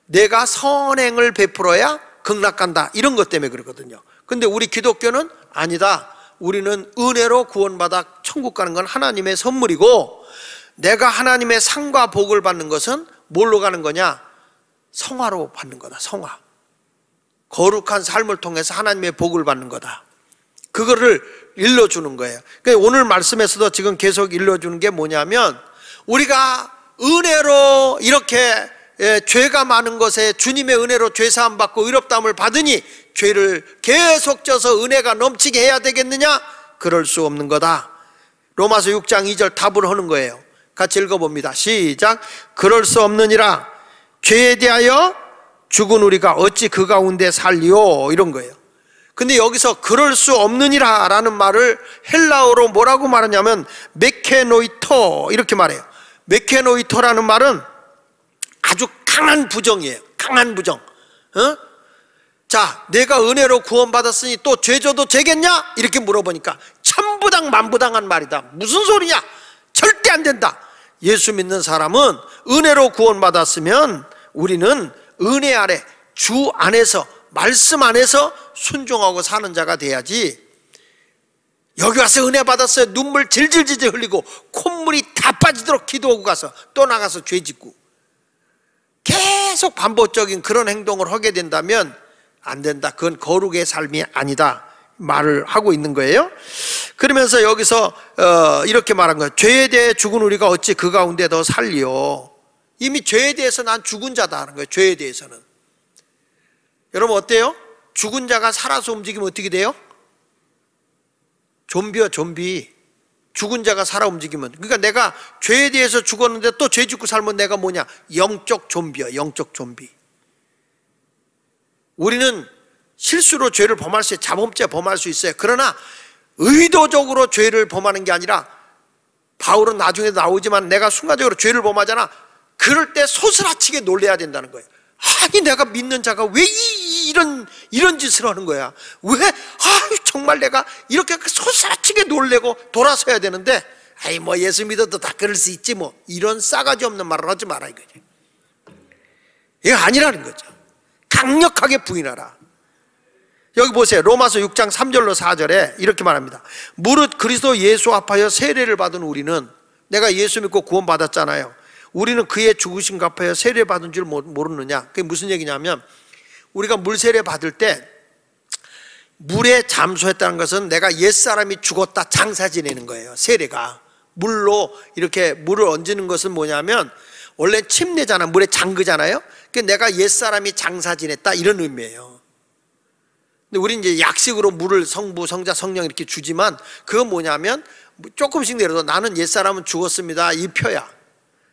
내가 선행을 베풀어야 극락 간다, 이런 것 때문에 그러거든요. 근데 우리 기독교는 아니다. 우리는 은혜로 구원받아 천국 가는 건 하나님의 선물이고, 내가 하나님의 상과 복을 받는 것은 뭘로 가는 거냐? 성화로 받는 거다. 성화. 거룩한 삶을 통해서 하나님의 복을 받는 거다. 그거를 일러주는 거예요. 그러니까 오늘 말씀에서도 지금 계속 일러주는 게 뭐냐면, 우리가 은혜로 이렇게 죄가 많은 것에 주님의 은혜로 죄사함 받고 의롭다함을 받으니 죄를 계속 져서 은혜가 넘치게 해야 되겠느냐? 그럴 수 없는 거다. 로마서 6장 2절 답을 하는 거예요. 같이 읽어봅니다. 시작. 그럴 수 없느니라. 죄에 대하여 죽은 우리가 어찌 그 가운데 살리요? 이런 거예요. 근데 여기서 그럴 수 없느니라 라는 말을 헬라어로 뭐라고 말하냐면 메케노이토, 이렇게 말해요. 메케노이토라는 말은 아주 강한 부정이에요. 강한 부정. 자, 내가 은혜로 구원받았으니 또 죄져도 되겠냐? 이렇게 물어보니까 천부당 만부당한 말이다. 무슨 소리냐? 절대 안 된다. 예수 믿는 사람은 은혜로 구원받았으면 우리는 은혜 아래, 주 안에서, 말씀 안에서 순종하고 사는 자가 돼야지, 여기 와서 은혜 받았어요, 눈물 질질질질 흘리고 콧물이 다 빠지도록 기도하고 가서 또 나가서 죄 짓고 계속 반복적인 그런 행동을 하게 된다면 안 된다. 그건 거룩의 삶이 아니다 말을 하고 있는 거예요. 그러면서 여기서 이렇게 말한 거예요. 죄에 대해 죽은 우리가 어찌 그 가운데 더 살리요? 이미 죄에 대해서 난 죽은 자다 하는 거예요. 죄에 대해서는. 여러분 어때요? 죽은 자가 살아서 움직이면 어떻게 돼요? 좀비요, 좀비. 죽은 자가 살아 움직이면. 그러니까 내가 죄에 대해서 죽었는데 또 죄 짓고 살면 내가 뭐냐? 영적 좀비야, 영적 좀비. 우리는 실수로 죄를 범할 수 있어요. 자범죄 범할 수 있어요. 그러나 의도적으로 죄를 범하는 게 아니라, 바울은 나중에 나오지만 내가 순간적으로 죄를 범하잖아. 그럴 때 소스라치게 놀래야 된다는 거예요. 아니 내가 믿는 자가 왜 이런 짓을 하는 거야? 왜 정말 내가 이렇게 소스라치게 놀래고 돌아서야 되는데, 아이 뭐 예수 믿어도 다 그럴 수 있지 뭐, 이런 싸가지 없는 말을 하지 마라 이거지. 이거 아니라는 거죠. 강력하게 부인하라. 여기 보세요. 로마서 6장 3절로 4절에 이렇게 말합니다. 무릇 그리스도 예수 앞하여 세례를 받은 우리는, 내가 예수 믿고 구원 받았잖아요. 우리는 그의 죽으신 값하여 세례 받은 줄 모르느냐? 그게 무슨 얘기냐면, 우리가 물 세례 받을 때 물에 잠수했다는 것은 내가 옛사람이 죽었다 장사 지내는 거예요. 세례가 물로 이렇게 물을 얹는 것은 뭐냐면 원래 침내잖아, 물에 잠그잖아요. 그러니까 내가 옛사람이 장사 지냈다 이런 의미예요. 근데 우리 이제 약식으로 물을 성부, 성자, 성령 이렇게 주지만 그건 뭐냐면 조금씩 내려도 나는 옛사람은 죽었습니다 이 표야.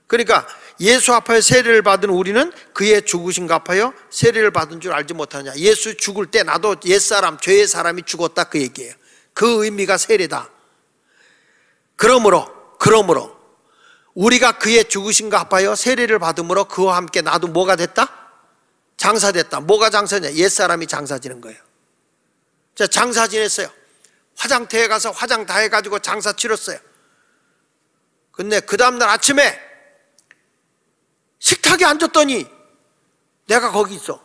그러니까 예수 앞에 세례를 받은 우리는 그의 죽으심과 합하여 세례를 받은 줄 알지 못하냐. 예수 죽을 때 나도 옛사람, 죄의 사람이 죽었다 그 얘기예요. 그 의미가 세례다. 그러므로 우리가 그의 죽으심과 합하여 세례를 받음으로 그와 함께 나도 뭐가 됐다? 장사됐다. 뭐가 장사냐? 옛사람이 장사 지는 거예요. 자, 장사 지냈어요. 화장터에 가서 화장 다 해가지고 장사 치렀어요. 근데 그 다음날 아침에 식탁에 앉았더니 내가 거기 있어.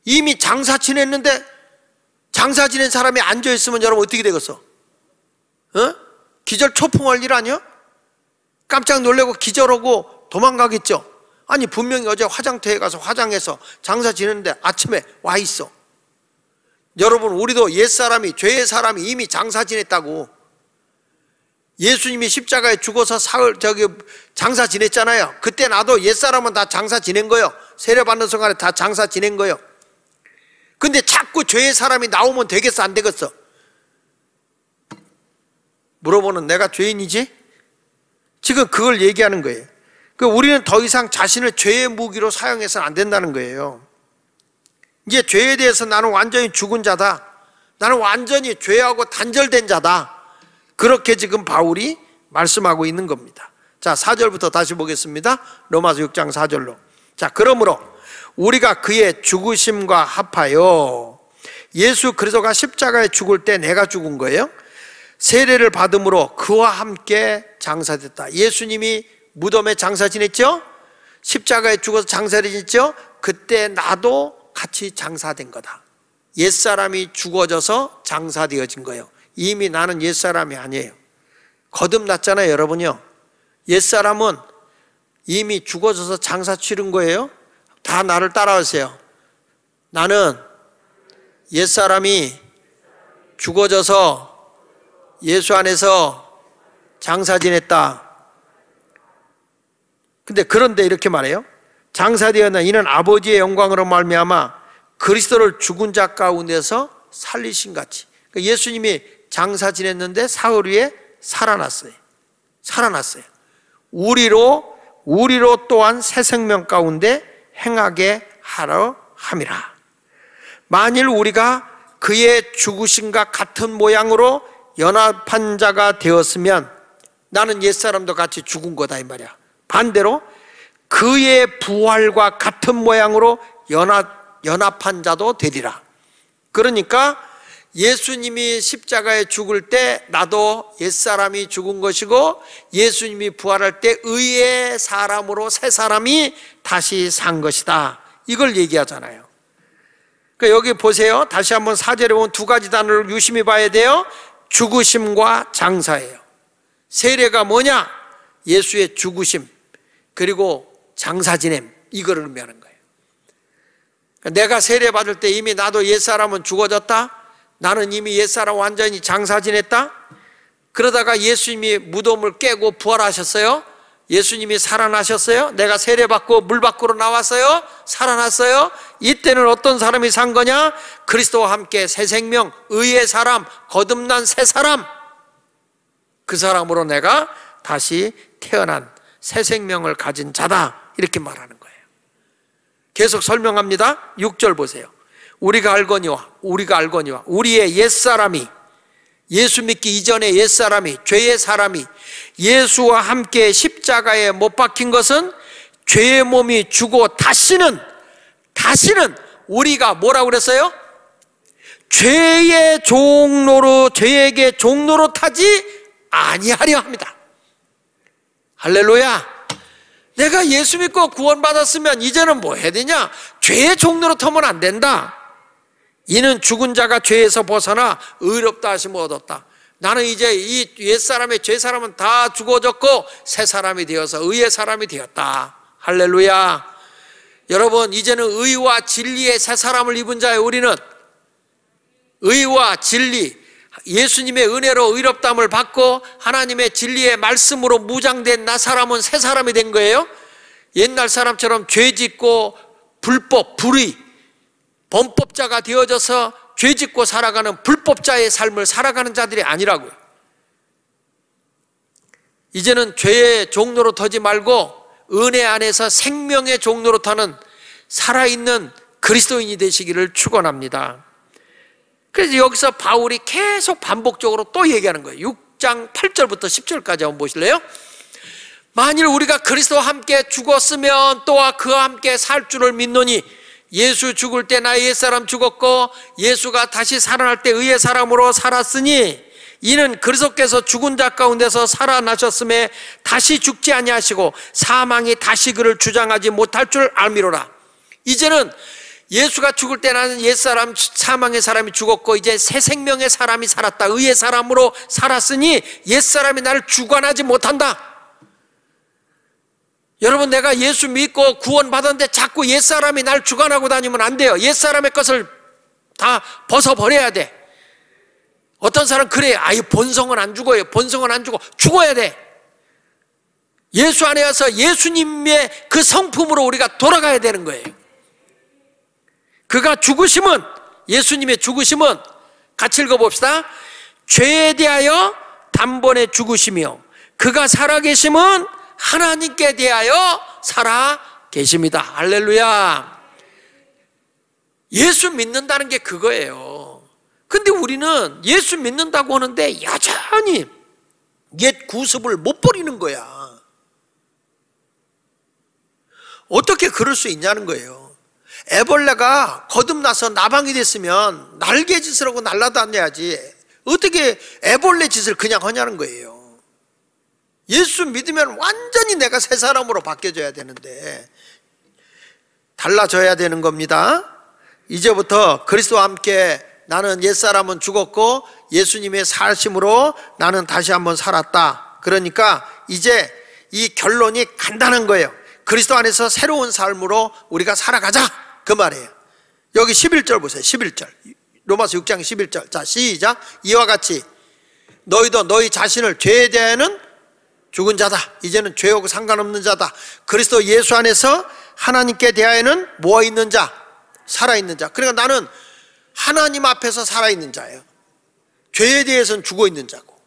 이미 장사 지냈는데 장사 지낸 사람이 앉아있으면 여러분 어떻게 되겠어? 기절 초풍할 일 아니야? 깜짝 놀라고 기절하고 도망가겠죠. 아니 분명히 어제 화장터에 가서 화장해서 장사 지냈는데 아침에 와 있어. 여러분 우리도 옛사람이, 죄의 사람이 이미 장사 지냈다고. 예수님이 십자가에 죽어서 장사 지냈잖아요. 그때 나도 옛사람은 다 장사 지낸 거예요. 세례받는 순간에 다 장사 지낸 거예요. 근데 자꾸 죄의 사람이 나오면 되겠어 안 되겠어? 물어보는 내가 죄인이지? 지금 그걸 얘기하는 거예요. 우리는 더 이상 자신을 죄의 무기로 사용해서는 안 된다는 거예요. 이제 죄에 대해서 나는 완전히 죽은 자다. 나는 완전히 죄하고 단절된 자다. 그렇게 지금 바울이 말씀하고 있는 겁니다. 자, 4절부터 다시 보겠습니다. 로마서 6장 4절로. 자, 그러므로 우리가 그의 죽으심과 합하여 예수 그리스도가 십자가에 죽을 때 내가 죽은 거예요. 세례를 받음으로 그와 함께 장사됐다. 예수님이 무덤에 장사 지냈죠? 십자가에 죽어서 장사를 지냈죠? 그때 나도 같이 장사된 거다. 옛사람이 죽어져서 장사되어진 거예요. 이미 나는 옛사람이 아니에요. 거듭났잖아요 여러분요. 옛사람은 이미 죽어져서 장사 치른 거예요. 다 나를 따라하세요. 나는 옛사람이 죽어져서 예수 안에서 장사 지냈다. 근데 그런데 이렇게 말해요. 장사되었나 이는 아버지의 영광으로 말미암아 그리스도를 죽은 자 가운데서 살리신 같이. 그러니까 예수님이 장사 지냈는데 사흘 후에 살아났어요. 우리로 또한 새 생명 가운데 행하게 하려 함이라. 만일 우리가 그의 죽으심과 같은 모양으로 연합한 자가 되었으면 나는 옛사람도 같이 죽은 거다 이 말이야. 반대로 그의 부활과 같은 모양으로 연합한 자도 되리라. 그러니까 예수님이 십자가에 죽을 때 나도 옛사람이 죽은 것이고 예수님이 부활할 때 의의 사람으로 새 사람이 다시 산 것이다. 이걸 얘기하잖아요. 그러니까 여기 보세요. 다시 한번 4절에 보면 두 가지 단어를 유심히 봐야 돼요. 죽으심과 장사예요. 세례가 뭐냐? 예수의 죽으심 그리고 장사 지냄, 이거를 의미하는 거예요. 그러니까 내가 세례 받을 때 이미 나도 옛사람은 죽어졌다. 나는 이미 옛사람 완전히 장사 지냈다. 그러다가 예수님이 무덤을 깨고 부활하셨어요. 예수님이 살아나셨어요. 내가 세례 받고 물 밖으로 나왔어요. 살아났어요. 이때는 어떤 사람이 산 거냐? 그리스도와 함께 새 생명, 의의 사람, 거듭난 새 사람. 그 사람으로 내가 다시 태어난 새 생명을 가진 자다. 이렇게 말하는 거예요. 계속 설명합니다. 6절 보세요. 우리가 알거니와 우리의 옛사람이, 예수 믿기 이전의 옛사람이, 죄의 사람이 예수와 함께 십자가에 못 박힌 것은 죄의 몸이 죽어 다시는 우리가 뭐라고 그랬어요? 죄에게 종로로 타지 아니하려 합니다. 할렐루야. 내가 예수 믿고 구원받았으면 이제는 뭐 해야 되냐? 죄의 종로로 타면 안 된다. 이는 죽은 자가 죄에서 벗어나 의롭다 하심을 얻었다. 나는 이제 이 옛사람의 죄사람은 다 죽어졌고 새 사람이 되어서 의의 사람이 되었다. 할렐루야. 여러분 이제는 의와 진리의 새 사람을 입은 자예요. 우리는 의와 진리, 예수님의 은혜로 의롭다함을 받고 하나님의 진리의 말씀으로 무장된 나 사람은 새 사람이 된 거예요. 옛날 사람처럼 죄짓고 불법, 불의, 범법자가 되어져서 죄짓고 살아가는 불법자의 삶을 살아가는 자들이 아니라고요. 이제는 죄의 종로로 터지 말고 은혜 안에서 생명의 종로로 타는 살아있는 그리스도인이 되시기를 축원합니다. 그래서 여기서 바울이 계속 반복적으로 또 얘기하는 거예요. 6장 8절부터 10절까지 한번 보실래요? 만일 우리가 그리스도와 함께 죽었으면 또한 그와 함께 살 줄을 믿노니 예수 죽을 때 나의 옛사람 죽었고 예수가 다시 살아날 때 의의 사람으로 살았으니 이는 그리스도께서 죽은 자 가운데서 살아나셨음에 다시 죽지 아니하시고 사망이 다시 그를 주장하지 못할 줄 알미로라. 이제는 예수가 죽을 때 나는 옛사람 사망의 사람이 죽었고 이제 새 생명의 사람이 살았다. 의의 사람으로 살았으니 옛사람이 나를 주관하지 못한다. 여러분, 내가 예수 믿고 구원받았는데 자꾸 옛사람이 날 주관하고 다니면 안 돼요. 옛사람의 것을 다 벗어버려야 돼. 어떤 사람 그래요. 이 본성은 안 죽어요. 본성은 안 죽어. 죽어야 돼. 예수 안에 와서 예수님의 그 성품으로 우리가 돌아가야 되는 거예요. 그가 죽으심은, 예수님의 죽으심은 같이 읽어봅시다. 죄에 대하여 단번에 죽으시며 그가 살아계심은 하나님께 대하여 살아계십니다. 할렐루야. 예수 믿는다는 게 그거예요. 근데 우리는 예수 믿는다고 하는데 여전히 옛 구습을 못 버리는 거야. 어떻게 그럴 수 있냐는 거예요. 애벌레가 거듭나서 나방이 됐으면 날개짓을 하고 날아다녀야지 어떻게 애벌레 짓을 그냥 하냐는 거예요. 예수 믿으면 완전히 내가 새 사람으로 바뀌어져야 되는데 달라져야 되는 겁니다. 이제부터 그리스도와 함께 나는 옛사람은 죽었고 예수님의 사심으로 나는 다시 한번 살았다. 그러니까 이제 이 결론이 간단한 거예요. 그리스도 안에서 새로운 삶으로 우리가 살아가자, 그 말이에요. 여기 11절 보세요. 11절 로마서 6장 11절. 자, 시작. 이와 같이 너희도 너희 자신을 죄에 대하여는 죽은 자다. 이제는 죄하고 상관없는 자다. 그리스도 예수 안에서 하나님께 대하여는 뭐가 있는 자? 살아있는 자. 그러니까 나는 하나님 앞에서 살아있는 자예요. 죄에 대해서는 죽어있는 자고.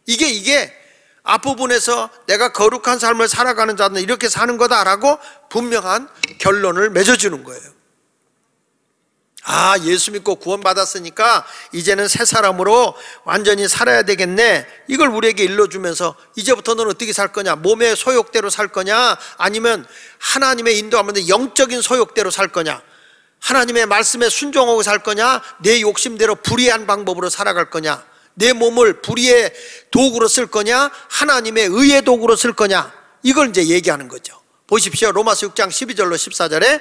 이게 앞부분에서 내가 거룩한 삶을 살아가는 자는 이렇게 사는 거다라고 분명한 결론을 맺어주는 거예요. 예수 믿고 구원받았으니까 이제는 새 사람으로 완전히 살아야 되겠네. 이걸 우리에게 일러주면서 이제부터 너는 어떻게 살 거냐? 몸의 소욕대로 살 거냐? 아니면 하나님의 인도하면 영적인 소욕대로 살 거냐? 하나님의 말씀에 순종하고 살 거냐? 내 욕심대로 불의한 방법으로 살아갈 거냐? 내 몸을 불의의 도구로 쓸 거냐? 하나님의 의의 도구로 쓸 거냐? 이걸 이제 얘기하는 거죠. 보십시오. 로마서 6장 12절로 14절에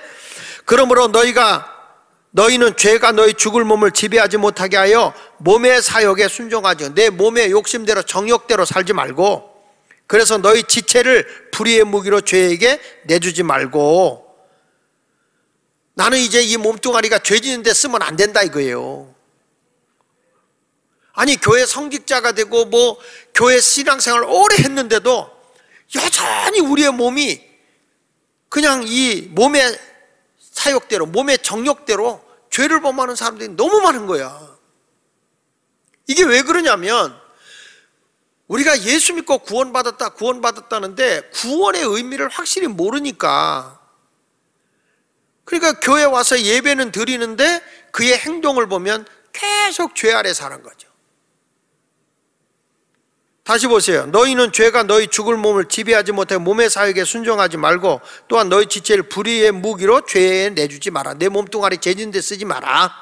그러므로 너희는 죄가 너희 죽을 몸을 지배하지 못하게 하여 몸의 사욕에 순종하지. 내 몸의 욕심대로 정욕대로 살지 말고, 그래서 너희 지체를 불의의 무기로 죄에게 내주지 말고. 나는 이제 이 몸뚱아리가 죄 짓는 데 쓰면 안 된다 이거예요. 아니, 교회 성직자가 되고 교회 신앙생활을 오래 했는데도 여전히 우리의 몸이 그냥 이 몸의 사욕대로, 몸의 정욕대로 죄를 범하는 사람들이 너무 많은 거야. 이게 왜 그러냐면 우리가 예수 믿고 구원받았다는데 구원의 의미를 확실히 모르니까. 그러니까 교회 와서 예배는 드리는데 그의 행동을 보면 계속 죄 아래 사는 거죠. 다시 보세요. 너희는 죄가 너희 죽을 몸을 지배하지 못해 몸의 사욕에 순종하지 말고 또한 너희 지체를 불의의 무기로 죄에 내주지 마라. 내 몸뚱아리 죄짓는 데 쓰지 마라.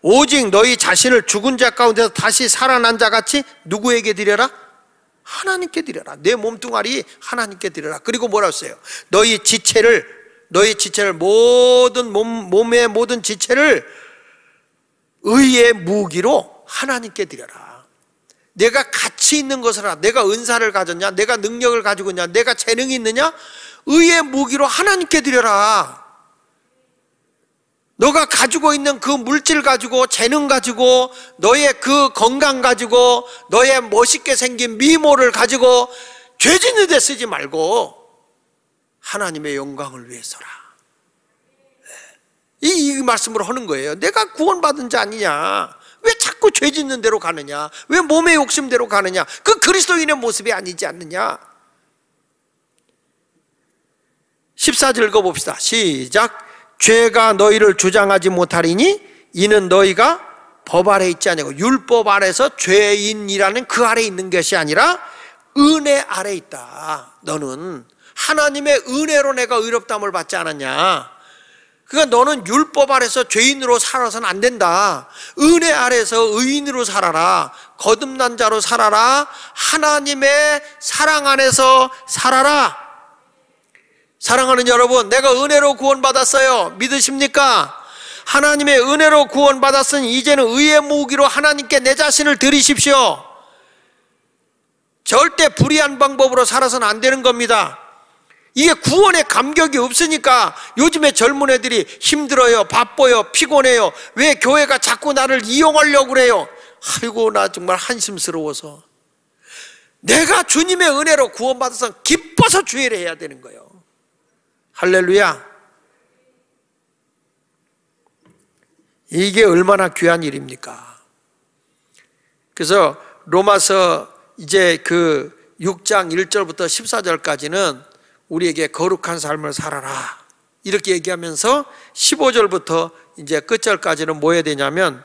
오직 너희 자신을 죽은 자 가운데서 다시 살아난 자 같이 누구에게 드려라? 하나님께 드려라. 내 몸뚱아리 하나님께 드려라. 그리고 뭐라고 했어요? 너희 지체를 모든 몸의 모든 지체를 의의 무기로 하나님께 드려라. 내가 가치 있는 것을 하라. 내가 은사를 가졌냐? 내가 능력을 가지고 있냐? 내가 재능이 있느냐? 의의 무기로 하나님께 드려라. 너가 가지고 있는 그 물질 가지고, 재능 가지고, 너의 그 건강 가지고, 너의 멋있게 생긴 미모를 가지고 죄 짓는 데 쓰지 말고 하나님의 영광을 위해서라. 이 말씀을 하는 거예요. 내가 구원받은 자 아니냐? 왜 자꾸 죄 짓는 대로 가느냐? 왜 몸의 욕심대로 가느냐? 그 그리스도인의 모습이 아니지 않느냐? 14절 읽어봅시다. 시작. 죄가 너희를 주장하지 못하리니 이는 너희가 법 아래 있지 않냐고. 율법 아래서 죄인이라는 그 아래 있는 것이 아니라 은혜 아래 있다. 너는 하나님의 은혜로 내가 의롭다함을 받지 않았냐? 그러니까 너는 율법 아래서 죄인으로 살아서는 안 된다. 은혜 아래서 의인으로 살아라. 거듭난 자로 살아라. 하나님의 사랑 안에서 살아라. 사랑하는 여러분, 내가 은혜로 구원받았어요. 믿으십니까? 하나님의 은혜로 구원받았으니 이제는 의의 무기로 하나님께 내 자신을 드리십시오. 절대 불의한 방법으로 살아서는 안 되는 겁니다. 이게 구원의 감격이 없으니까 요즘에 젊은 애들이 힘들어요, 바빠요, 피곤해요. 왜 교회가 자꾸 나를 이용하려고 그래요? 아이고, 나 정말 한심스러워서. 내가 주님의 은혜로 구원받아서 기뻐서 주의를 해야 되는 거예요. 할렐루야. 이게 얼마나 귀한 일입니까? 그래서 로마서 이제 그 6장 1절부터 14절까지는 우리에게 거룩한 삶을 살아라 이렇게 얘기하면서 15절부터 이제 끝절까지는 뭐 해야 되냐면,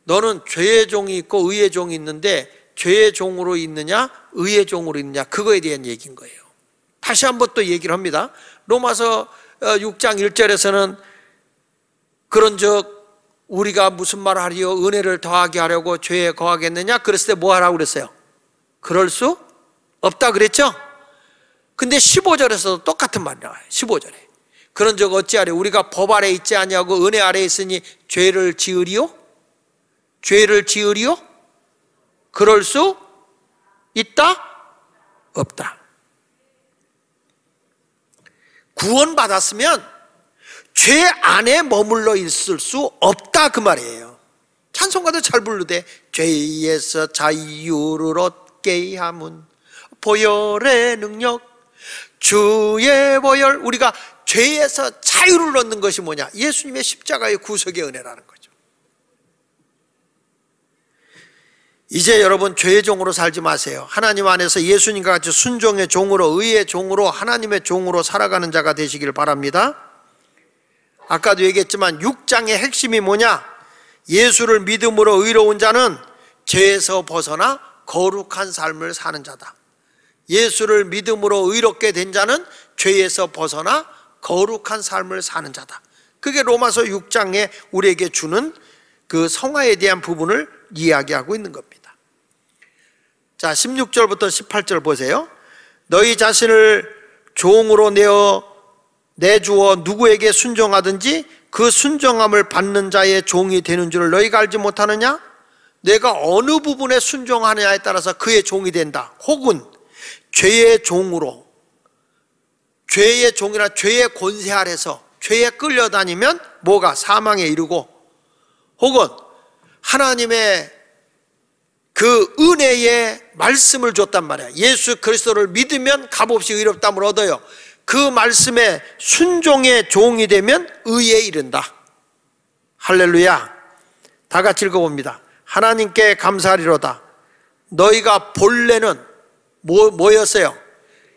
너는 죄의 종이 있고 의의 종이 있는데 죄의 종으로 있느냐 의의 종으로 있느냐, 그거에 대한 얘기인 거예요. 다시 한번 또 얘기를 합니다. 로마서 6장 1절에서는 그런즉 우리가 무슨 말을 하리요? 은혜를 더하게 하려고 죄에 거하겠느냐? 그랬을 때 뭐 하라고 그랬어요? 그럴 수 없다 그랬죠? 근데 15절에서도 똑같은 말이 나와요. 15절에 그런즉 어찌하려? 우리가 법 아래 있지 아니하고 은혜 아래 있으니 죄를 지으리요? 죄를 지으리요? 그럴 수 있다? 없다. 구원받았으면 죄 안에 머물러 있을 수 없다 그 말이에요. 찬송가도 잘 부르되 죄에서 자유를 얻게 함은 보혈의 능력, 주의 보혈. 우리가 죄에서 자유를 얻는 것이 뭐냐? 예수님의 십자가의 구속의 은혜라는 거죠. 이제 여러분 죄의 종으로 살지 마세요. 하나님 안에서 예수님과 같이 순종의 종으로, 의의 종으로, 하나님의 종으로 살아가는 자가 되시길 바랍니다. 아까도 얘기했지만 6장의 핵심이 뭐냐? 예수를 믿음으로 의로운 자는 죄에서 벗어나 거룩한 삶을 사는 자다. 예수를 믿음으로 의롭게 된 자는 죄에서 벗어나 거룩한 삶을 사는 자다. 그게 로마서 6장에 우리에게 주는 그 성화에 대한 부분을 이야기하고 있는 겁니다. 자, 16절부터 18절 보세요. 너희 자신을 종으로 내주어 누구에게 순종하든지 그 순종함을 받는 자의 종이 되는 줄을 너희가 알지 못하느냐? 내가 어느 부분에 순종하느냐에 따라서 그의 종이 된다. 혹은 죄의 종으로, 죄의 종이라 죄의 권세 아래서 죄에 끌려다니면 뭐가? 사망에 이르고, 혹은 하나님의 그 은혜의 말씀을 줬단 말이야. 예수 그리스도를 믿으면 값없이 의롭다함을 얻어요. 그 말씀에 순종의 종이 되면 의에 이른다. 할렐루야. 다 같이 읽어봅니다. 하나님께 감사하리로다. 너희가 본래는 뭐였어요?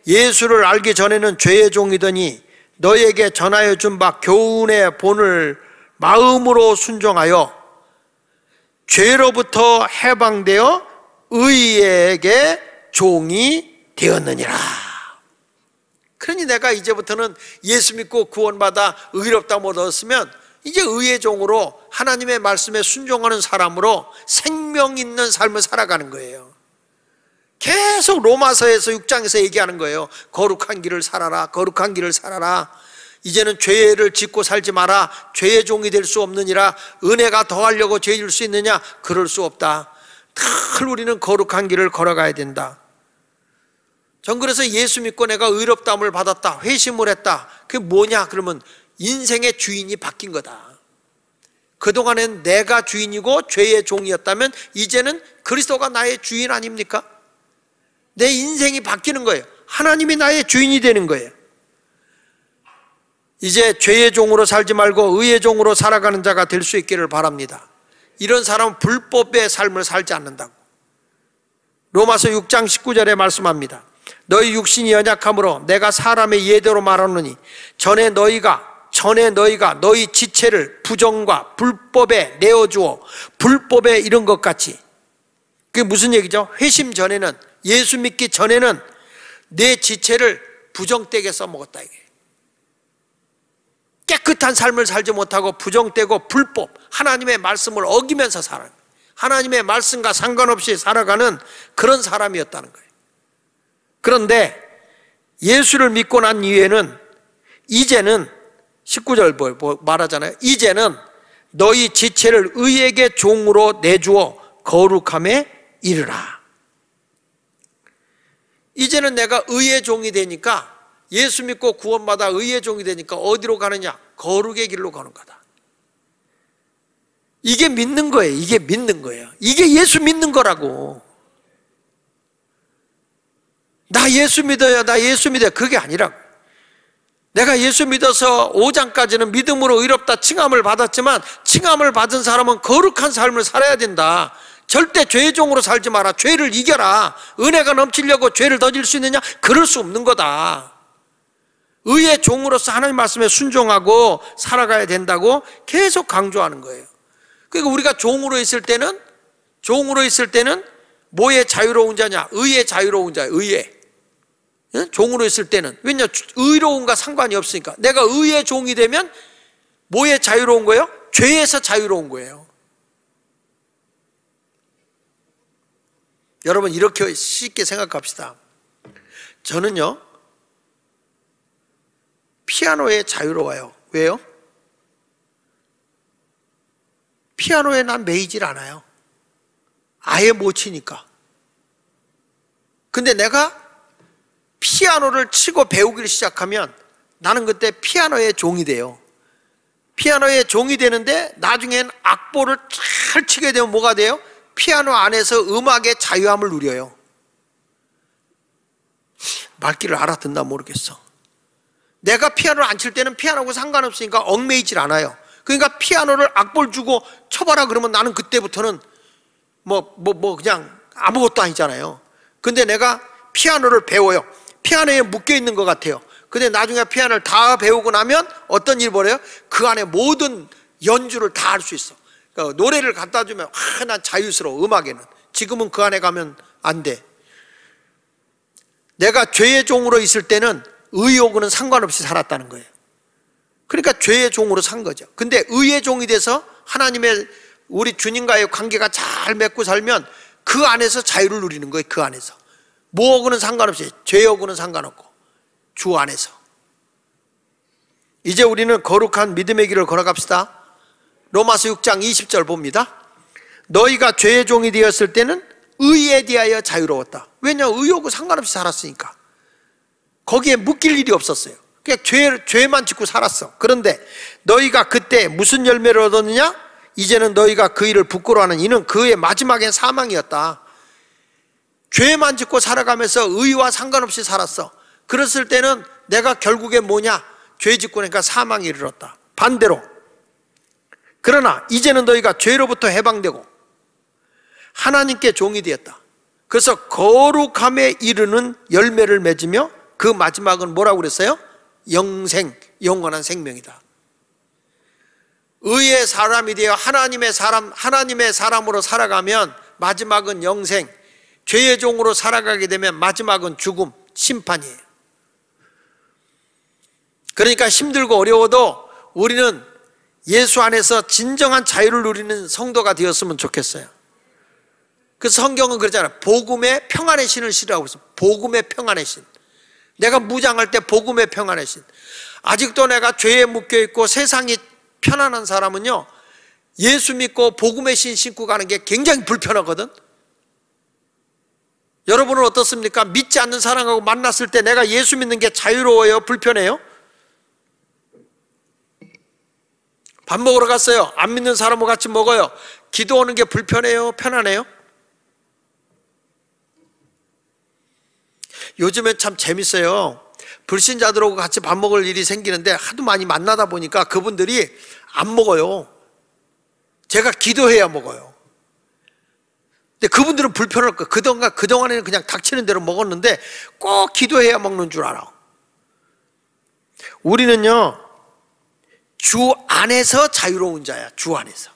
예수를 알기 전에는 죄의 종이더니 너희에게 전하여 준 바 교훈의 본을 마음으로 순종하여 죄로부터 해방되어 의에게 종이 되었느니라. 그러니 내가 이제부터는 예수 믿고 구원받아 의롭다함을 얻었으면 이제 의의 종으로 하나님의 말씀에 순종하는 사람으로 생명 있는 삶을 살아가는 거예요. 계속 로마서에서 6장에서 얘기하는 거예요. 거룩한 길을 살아라, 거룩한 길을 살아라. 이제는 죄를 짓고 살지 마라. 죄의 종이 될 수 없느니라. 은혜가 더하려고 죄 질 수 있느냐? 그럴 수 없다. 늘 우리는 거룩한 길을 걸어가야 된다. 전 그래서 예수 믿고 내가 의롭다함을 받았다, 회심을 했다. 그게 뭐냐? 그러면 인생의 주인이 바뀐 거다. 그동안엔 내가 주인이고 죄의 종이었다면 이제는 그리스도가 나의 주인 아닙니까? 내 인생이 바뀌는 거예요. 하나님이 나의 주인이 되는 거예요. 이제 죄의 종으로 살지 말고 의의 종으로 살아가는 자가 될 수 있기를 바랍니다. 이런 사람은 불법의 삶을 살지 않는다고. 로마서 6장 19절에 말씀합니다. 너희 육신이 연약함으로 내가 사람의 예대로 말하노니 전에 너희가 너희 지체를 부정과 불법에 내어주어 불법에 이른 것 같이. 그게 무슨 얘기죠? 회심 전에는, 예수 믿기 전에는 내 지체를 부정되게 써먹었다 이게. 깨끗한 삶을 살지 못하고 부정되고 불법, 하나님의 말씀을 어기면서 살아요. 하나님의 말씀과 상관없이 살아가는 그런 사람이었다는 거예요. 그런데 예수를 믿고 난 이후에는 이제는 19절 말하잖아요. 이제는 너희 지체를 의에게 종으로 내주어 거룩함에 이르라. 이제는 내가 의의 종이 되니까, 예수 믿고 구원받아 의의 종이 되니까 어디로 가느냐? 거룩의 길로 가는 거다. 이게 믿는 거예요. 이게 믿는 거예요. 이게 예수 믿는 거라고. 나 예수 믿어요. 나 예수 믿어요. 그게 아니라고. 내가 예수 믿어서 5장까지는 믿음으로 의롭다 칭함을 받았지만, 칭함을 받은 사람은 거룩한 삶을 살아야 된다. 절대 죄의 종으로 살지 마라. 죄를 이겨라. 은혜가 넘치려고 죄를 더 질 수 있느냐? 그럴 수 없는 거다. 의의 종으로서 하나님 말씀에 순종하고 살아가야 된다고 계속 강조하는 거예요. 그러니까 우리가 종으로 있을 때는 뭐의 자유로운 자냐? 의의 자유로운 자예요. 의의. 종으로 있을 때는. 왜냐? 의로움과 상관이 없으니까. 내가 의의 종이 되면 뭐의 자유로운 거예요? 죄에서 자유로운 거예요. 여러분, 이렇게 쉽게 생각합시다. 저는요, 피아노에 자유로워요. 왜요? 피아노에 난 매이질 않아요. 아예 못 치니까. 근데 내가 피아노를 치고 배우기를 시작하면 나는 그때 피아노의 종이 돼요. 피아노의 종이 되는데 나중엔 악보를 잘 치게 되면 뭐가 돼요? 피아노 안에서 음악의 자유함을 누려요. 말귀를 알아듣나 모르겠어. 내가 피아노를 안 칠 때는 피아노하고 상관없으니까 얽매이질 않아요. 그러니까 피아노를 악보를 주고 쳐봐라 그러면 나는 그때부터는 그냥 아무것도 아니잖아요. 근데 내가 피아노를 배워요. 피아노에 묶여있는 것 같아요. 근데 나중에 피아노를 다 배우고 나면 어떤 일이 벌어요? 그 안에 모든 연주를 다 할 수 있어. 그러니까 노래를 갖다 주면 난 자유스러워. 음악에는. 지금은 그 안에 가면 안 돼. 내가 죄의 종으로 있을 때는 의욕은 상관없이 살았다는 거예요. 그러니까 죄의 종으로 산 거죠. 근데 의의 종이 돼서 하나님의 우리 주님과의 관계가 잘 맺고 살면 그 안에서 자유를 누리는 거예요. 그 안에서 뭐하고는 상관없이, 죄하고는 상관없고 주 안에서. 이제 우리는 거룩한 믿음의 길을 걸어갑시다. 로마서 6장 20절 봅니다. 너희가 죄의 종이 되었을 때는 의에 대하여 자유로웠다. 왜냐? 의하고 상관없이 살았으니까. 거기에 묶일 일이 없었어요. 그냥 죄만 짓고 살았어. 그런데 너희가 그때 무슨 열매를 얻었느냐? 이제는 너희가 그 일을 부끄러워하는 이는 그의 마지막엔 사망이었다. 죄만 짓고 살아가면서 의와 상관없이 살았어. 그랬을 때는 내가 결국에 뭐냐? 죄 짓고 나니까 사망에 이르렀다. 반대로, 그러나 이제는 너희가 죄로부터 해방되고 하나님께 종이 되었다. 그래서 거룩함에 이르는 열매를 맺으며 그 마지막은 뭐라고 그랬어요? 영생, 영원한 생명이다. 의의 사람이 되어 하나님의 사람으로 살아가면 마지막은 영생, 죄의 종으로 살아가게 되면 마지막은 죽음, 심판이에요. 그러니까 힘들고 어려워도 우리는 예수 안에서 진정한 자유를 누리는 성도가 되었으면 좋겠어요. 그래서 성경은 그러잖아요. 복음의 평안의 신을 신으라고 했어요. 복음의 평안의 신. 내가 무장할 때 복음의 평안의 신. 아직도 내가 죄에 묶여있고 세상이 편안한 사람은요, 예수 믿고 복음의 신 신고 가는 게 굉장히 불편하거든. 여러분은 어떻습니까? 믿지 않는 사람하고 만났을 때 내가 예수 믿는 게 자유로워요? 불편해요? 밥 먹으러 갔어요. 안 믿는 사람과 같이 먹어요. 기도하는 게 불편해요? 편하네요? 요즘엔 참 재밌어요. 불신자들하고 같이 밥 먹을 일이 생기는데 하도 많이 만나다 보니까 그분들이 안 먹어요. 제가 기도해야 먹어요. 근데 그분들은 불편할 거예요. 그동안에는 그냥 닥치는 대로 먹었는데 꼭 기도해야 먹는 줄 알아. 우리는요, 주 안에서 자유로운 자야. 주 안에서.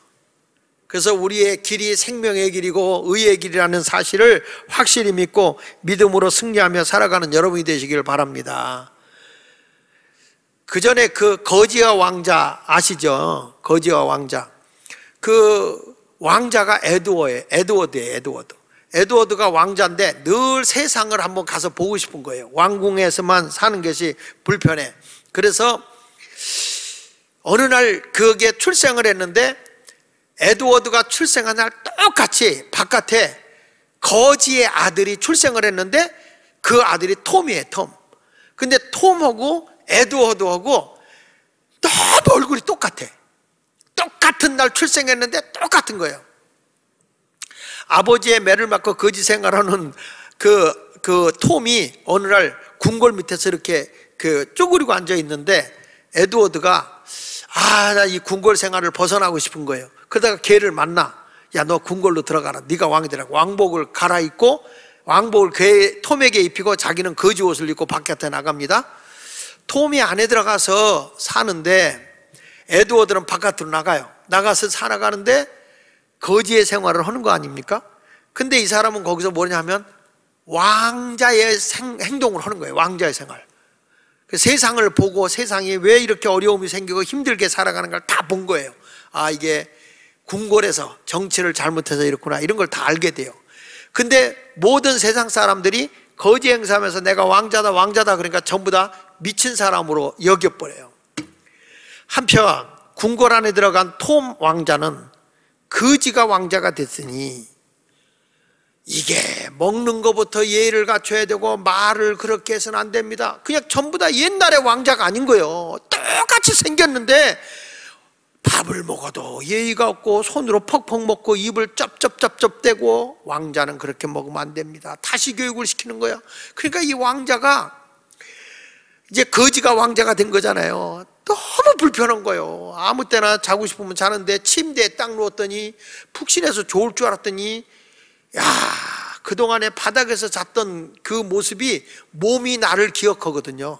그래서 우리의 길이 생명의 길이고 의의 길이라는 사실을 확실히 믿고 믿음으로 승리하며 살아가는 여러분이 되시길 바랍니다. 그 전에 그 거지와 왕자 아시죠? 거지와 왕자. 그 왕자가 에드워드예요. 에드워드가 왕자인데 늘 세상을 한번 가서 보고 싶은 거예요. 왕궁에서만 사는 것이 불편해. 그래서 어느 날 그게 출생을 했는데 에드워드가 출생한 날 똑같이 바깥에 거지의 아들이 출생을 했는데 그 아들이 톰이에요. 톰. 근데 톰하고 에드워드하고 너무 얼굴이 똑같아. 똑같은 날 출생했는데 똑같은 거예요. 아버지의 매를 맞고 거지 생활하는 그 톰이 어느 날 궁궐 밑에서 이렇게 쪼그리고 앉아 있는데 에드워드가 나 이 궁궐 생활을 벗어나고 싶은 거예요. 그러다가 걔를 만나. 야, 너 궁궐로 들어가라. 네가 왕이 되라고. 왕복을 갈아입고 왕복을 톰에게 입히고 자기는 거지 옷을 입고 바깥에 나갑니다. 톰이 안에 들어가서 사는데 에드워드는 바깥으로 나가요. 나가서 살아가는데 거지의 생활을 하는 거 아닙니까? 근데 이 사람은 거기서 뭐냐 하면 왕자의 행동을 하는 거예요. 왕자의 생활. 세상을 보고 세상이 왜 이렇게 어려움이 생기고 힘들게 살아가는 걸 다 본 거예요. 이게 궁궐에서 정치를 잘못해서 이렇구나, 이런 걸 다 알게 돼요. 근데 모든 세상 사람들이 거지 행사하면서 내가 왕자다 그러니까 전부 다 미친 사람으로 여겨버려요. 한편 궁궐 안에 들어간 톰 왕자는 거지가 왕자가 됐으니 이게 먹는 것부터 예의를 갖춰야 되고 말을 그렇게 해서는 안 됩니다. 그냥 전부 다 옛날의 왕자가 아닌 거예요. 똑같이 생겼는데 밥을 먹어도 예의가 없고 손으로 퍽퍽 먹고 입을 쩝쩝쩝쩝 대고 왕자는 그렇게 먹으면 안 됩니다. 다시 교육을 시키는 거예요. 그러니까 이 왕자가 이제 거지가 왕자가 된 거잖아요. 너무 불편한 거예요. 아무 때나 자고 싶으면 자는데 침대에 딱 누웠더니 푹신해서 좋을 줄 알았더니 그동안에 바닥에서 잤던 그 모습이 몸이 나를 기억하거든요.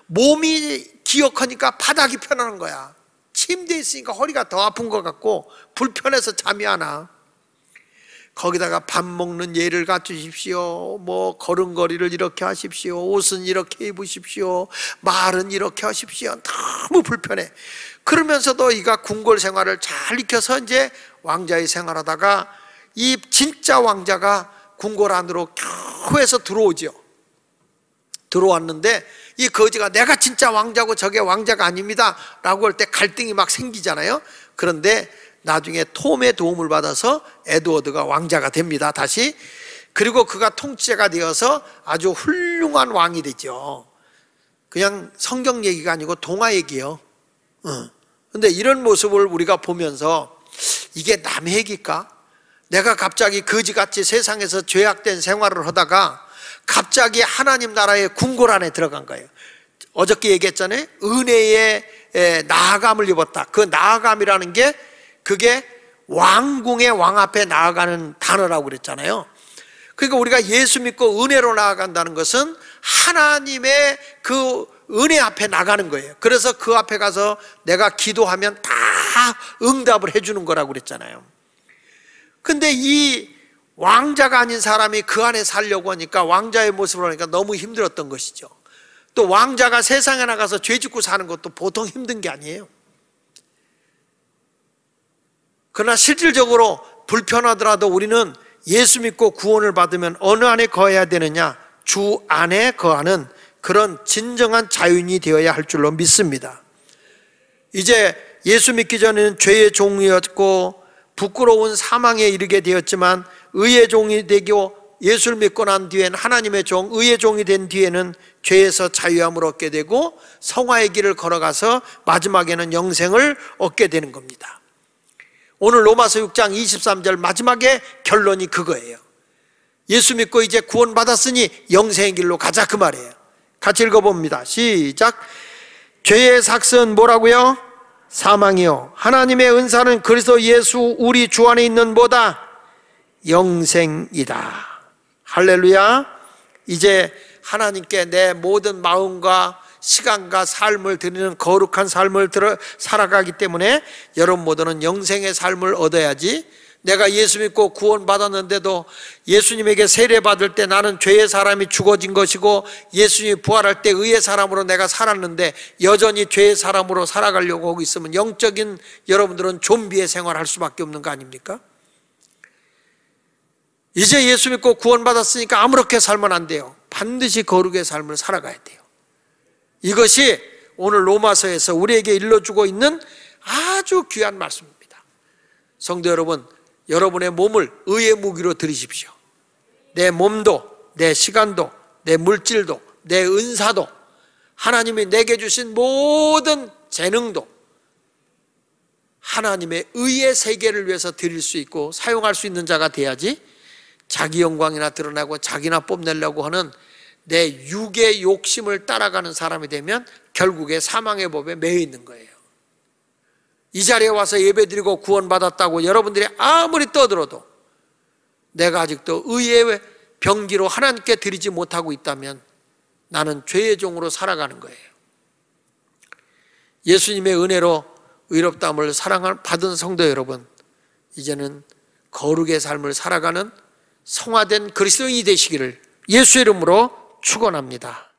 몸이 기억하니까 바닥이 편안한 거야. 침대에 있으니까 허리가 더 아픈 것 같고 불편해서 잠이 안 와. 거기다가 밥 먹는 예를 갖추십시오. 뭐 걸음걸이를 이렇게 하십시오. 옷은 이렇게 입으십시오. 말은 이렇게 하십시오. 너무 불편해. 그러면서도 이가 궁궐 생활을 잘 익혀서 이제 왕자의 생활하다가 이 진짜 왕자가 궁궐 안으로 겨우 해서 들어오죠. 들어왔는데 이 거지가 내가 진짜 왕자고 저게 왕자가 아닙니다 라고 할 때 갈등이 막 생기잖아요. 그런데 나중에 톰의 도움을 받아서 에드워드가 왕자가 됩니다. 다시. 그리고 그가 통치자가 되어서 아주 훌륭한 왕이 되죠. 그냥 성경 얘기가 아니고 동화 얘기예요. 근데 이런 모습을 우리가 보면서 이게 남의 얘기일까? 내가 갑자기 거지같이 세상에서 죄악된 생활을 하다가 갑자기 하나님 나라의 궁궐 안에 들어간 거예요. 어저께 얘기했잖아요. 은혜의 나아감을 입었다. 그 나아감이라는 게 그게 왕궁의 왕 앞에 나아가는 단어라고 그랬잖아요. 그러니까 우리가 예수 믿고 은혜로 나아간다는 것은 하나님의 그 은혜 앞에 나가는 거예요. 그래서 그 앞에 가서 내가 기도하면 다 응답을 해주는 거라고 그랬잖아요. 근데 이 왕자가 아닌 사람이 그 안에 살려고 하니까 왕자의 모습을 하니까 너무 힘들었던 것이죠. 또 왕자가 세상에 나가서 죄 짓고 사는 것도 보통 힘든 게 아니에요. 그러나 실질적으로 불편하더라도 우리는 예수 믿고 구원을 받으면 어느 안에 거해야 되느냐? 주 안에 거하는 그런 진정한 자유인이 되어야 할 줄로 믿습니다. 이제 예수 믿기 전에는 죄의 종이었고 부끄러운 사망에 이르게 되었지만 의의 종이 되고 예수를 믿고 난 뒤엔 하나님의 종, 의의 종이 된 뒤에는 죄에서 자유함을 얻게 되고 성화의 길을 걸어가서 마지막에는 영생을 얻게 되는 겁니다. 오늘 로마서 6장 23절 마지막에 결론이 그거예요. 예수 믿고 이제 구원받았으니 영생의 길로 가자, 그 말이에요. 같이 읽어봅니다. 시작. 죄의 삭은 뭐라고요? 사망이요. 하나님의 은사는 그리스도 예수 우리 주 안에 있는 뭐다? 영생이다. 할렐루야. 이제 하나님께 내 모든 마음과 시간과 삶을 드리는 거룩한 삶을 살아가기 때문에 여러분 모두는 영생의 삶을 얻어야지. 내가 예수 믿고 구원받았는데도 예수님에게 세례받을 때 나는 죄의 사람이 죽어진 것이고 예수님이 부활할 때 의의 사람으로 내가 살았는데 여전히 죄의 사람으로 살아가려고 하고 있으면 영적인 여러분들은 좀비의 생활을 할 수밖에 없는 거 아닙니까? 이제 예수 믿고 구원받았으니까 아무렇게 살면 안 돼요. 반드시 거룩의 삶을 살아가야 돼요. 이것이 오늘 로마서에서 우리에게 일러주고 있는 아주 귀한 말씀입니다. 성도 여러분, 여러분의 몸을 의의 무기로 들이십시오. 내 몸도, 내 시간도, 내 물질도, 내 은사도, 하나님이 내게 주신 모든 재능도 하나님의 의의 세계를 위해서 드릴 수 있고 사용할 수 있는 자가 돼야지 자기 영광이나 드러나고 자기나 뽐내려고 하는 내 육의 욕심을 따라가는 사람이 되면 결국에 사망의 법에 매여 있는 거예요. 이 자리에 와서 예배드리고 구원받았다고 여러분들이 아무리 떠들어도 내가 아직도 의의 병기로 하나님께 드리지 못하고 있다면 나는 죄의 종으로 살아가는 거예요. 예수님의 은혜로 의롭다함을 받은 성도 여러분, 이제는 거룩의 삶을 살아가는 성화된 그리스도인이 되시기를 예수 이름으로 축원합니다.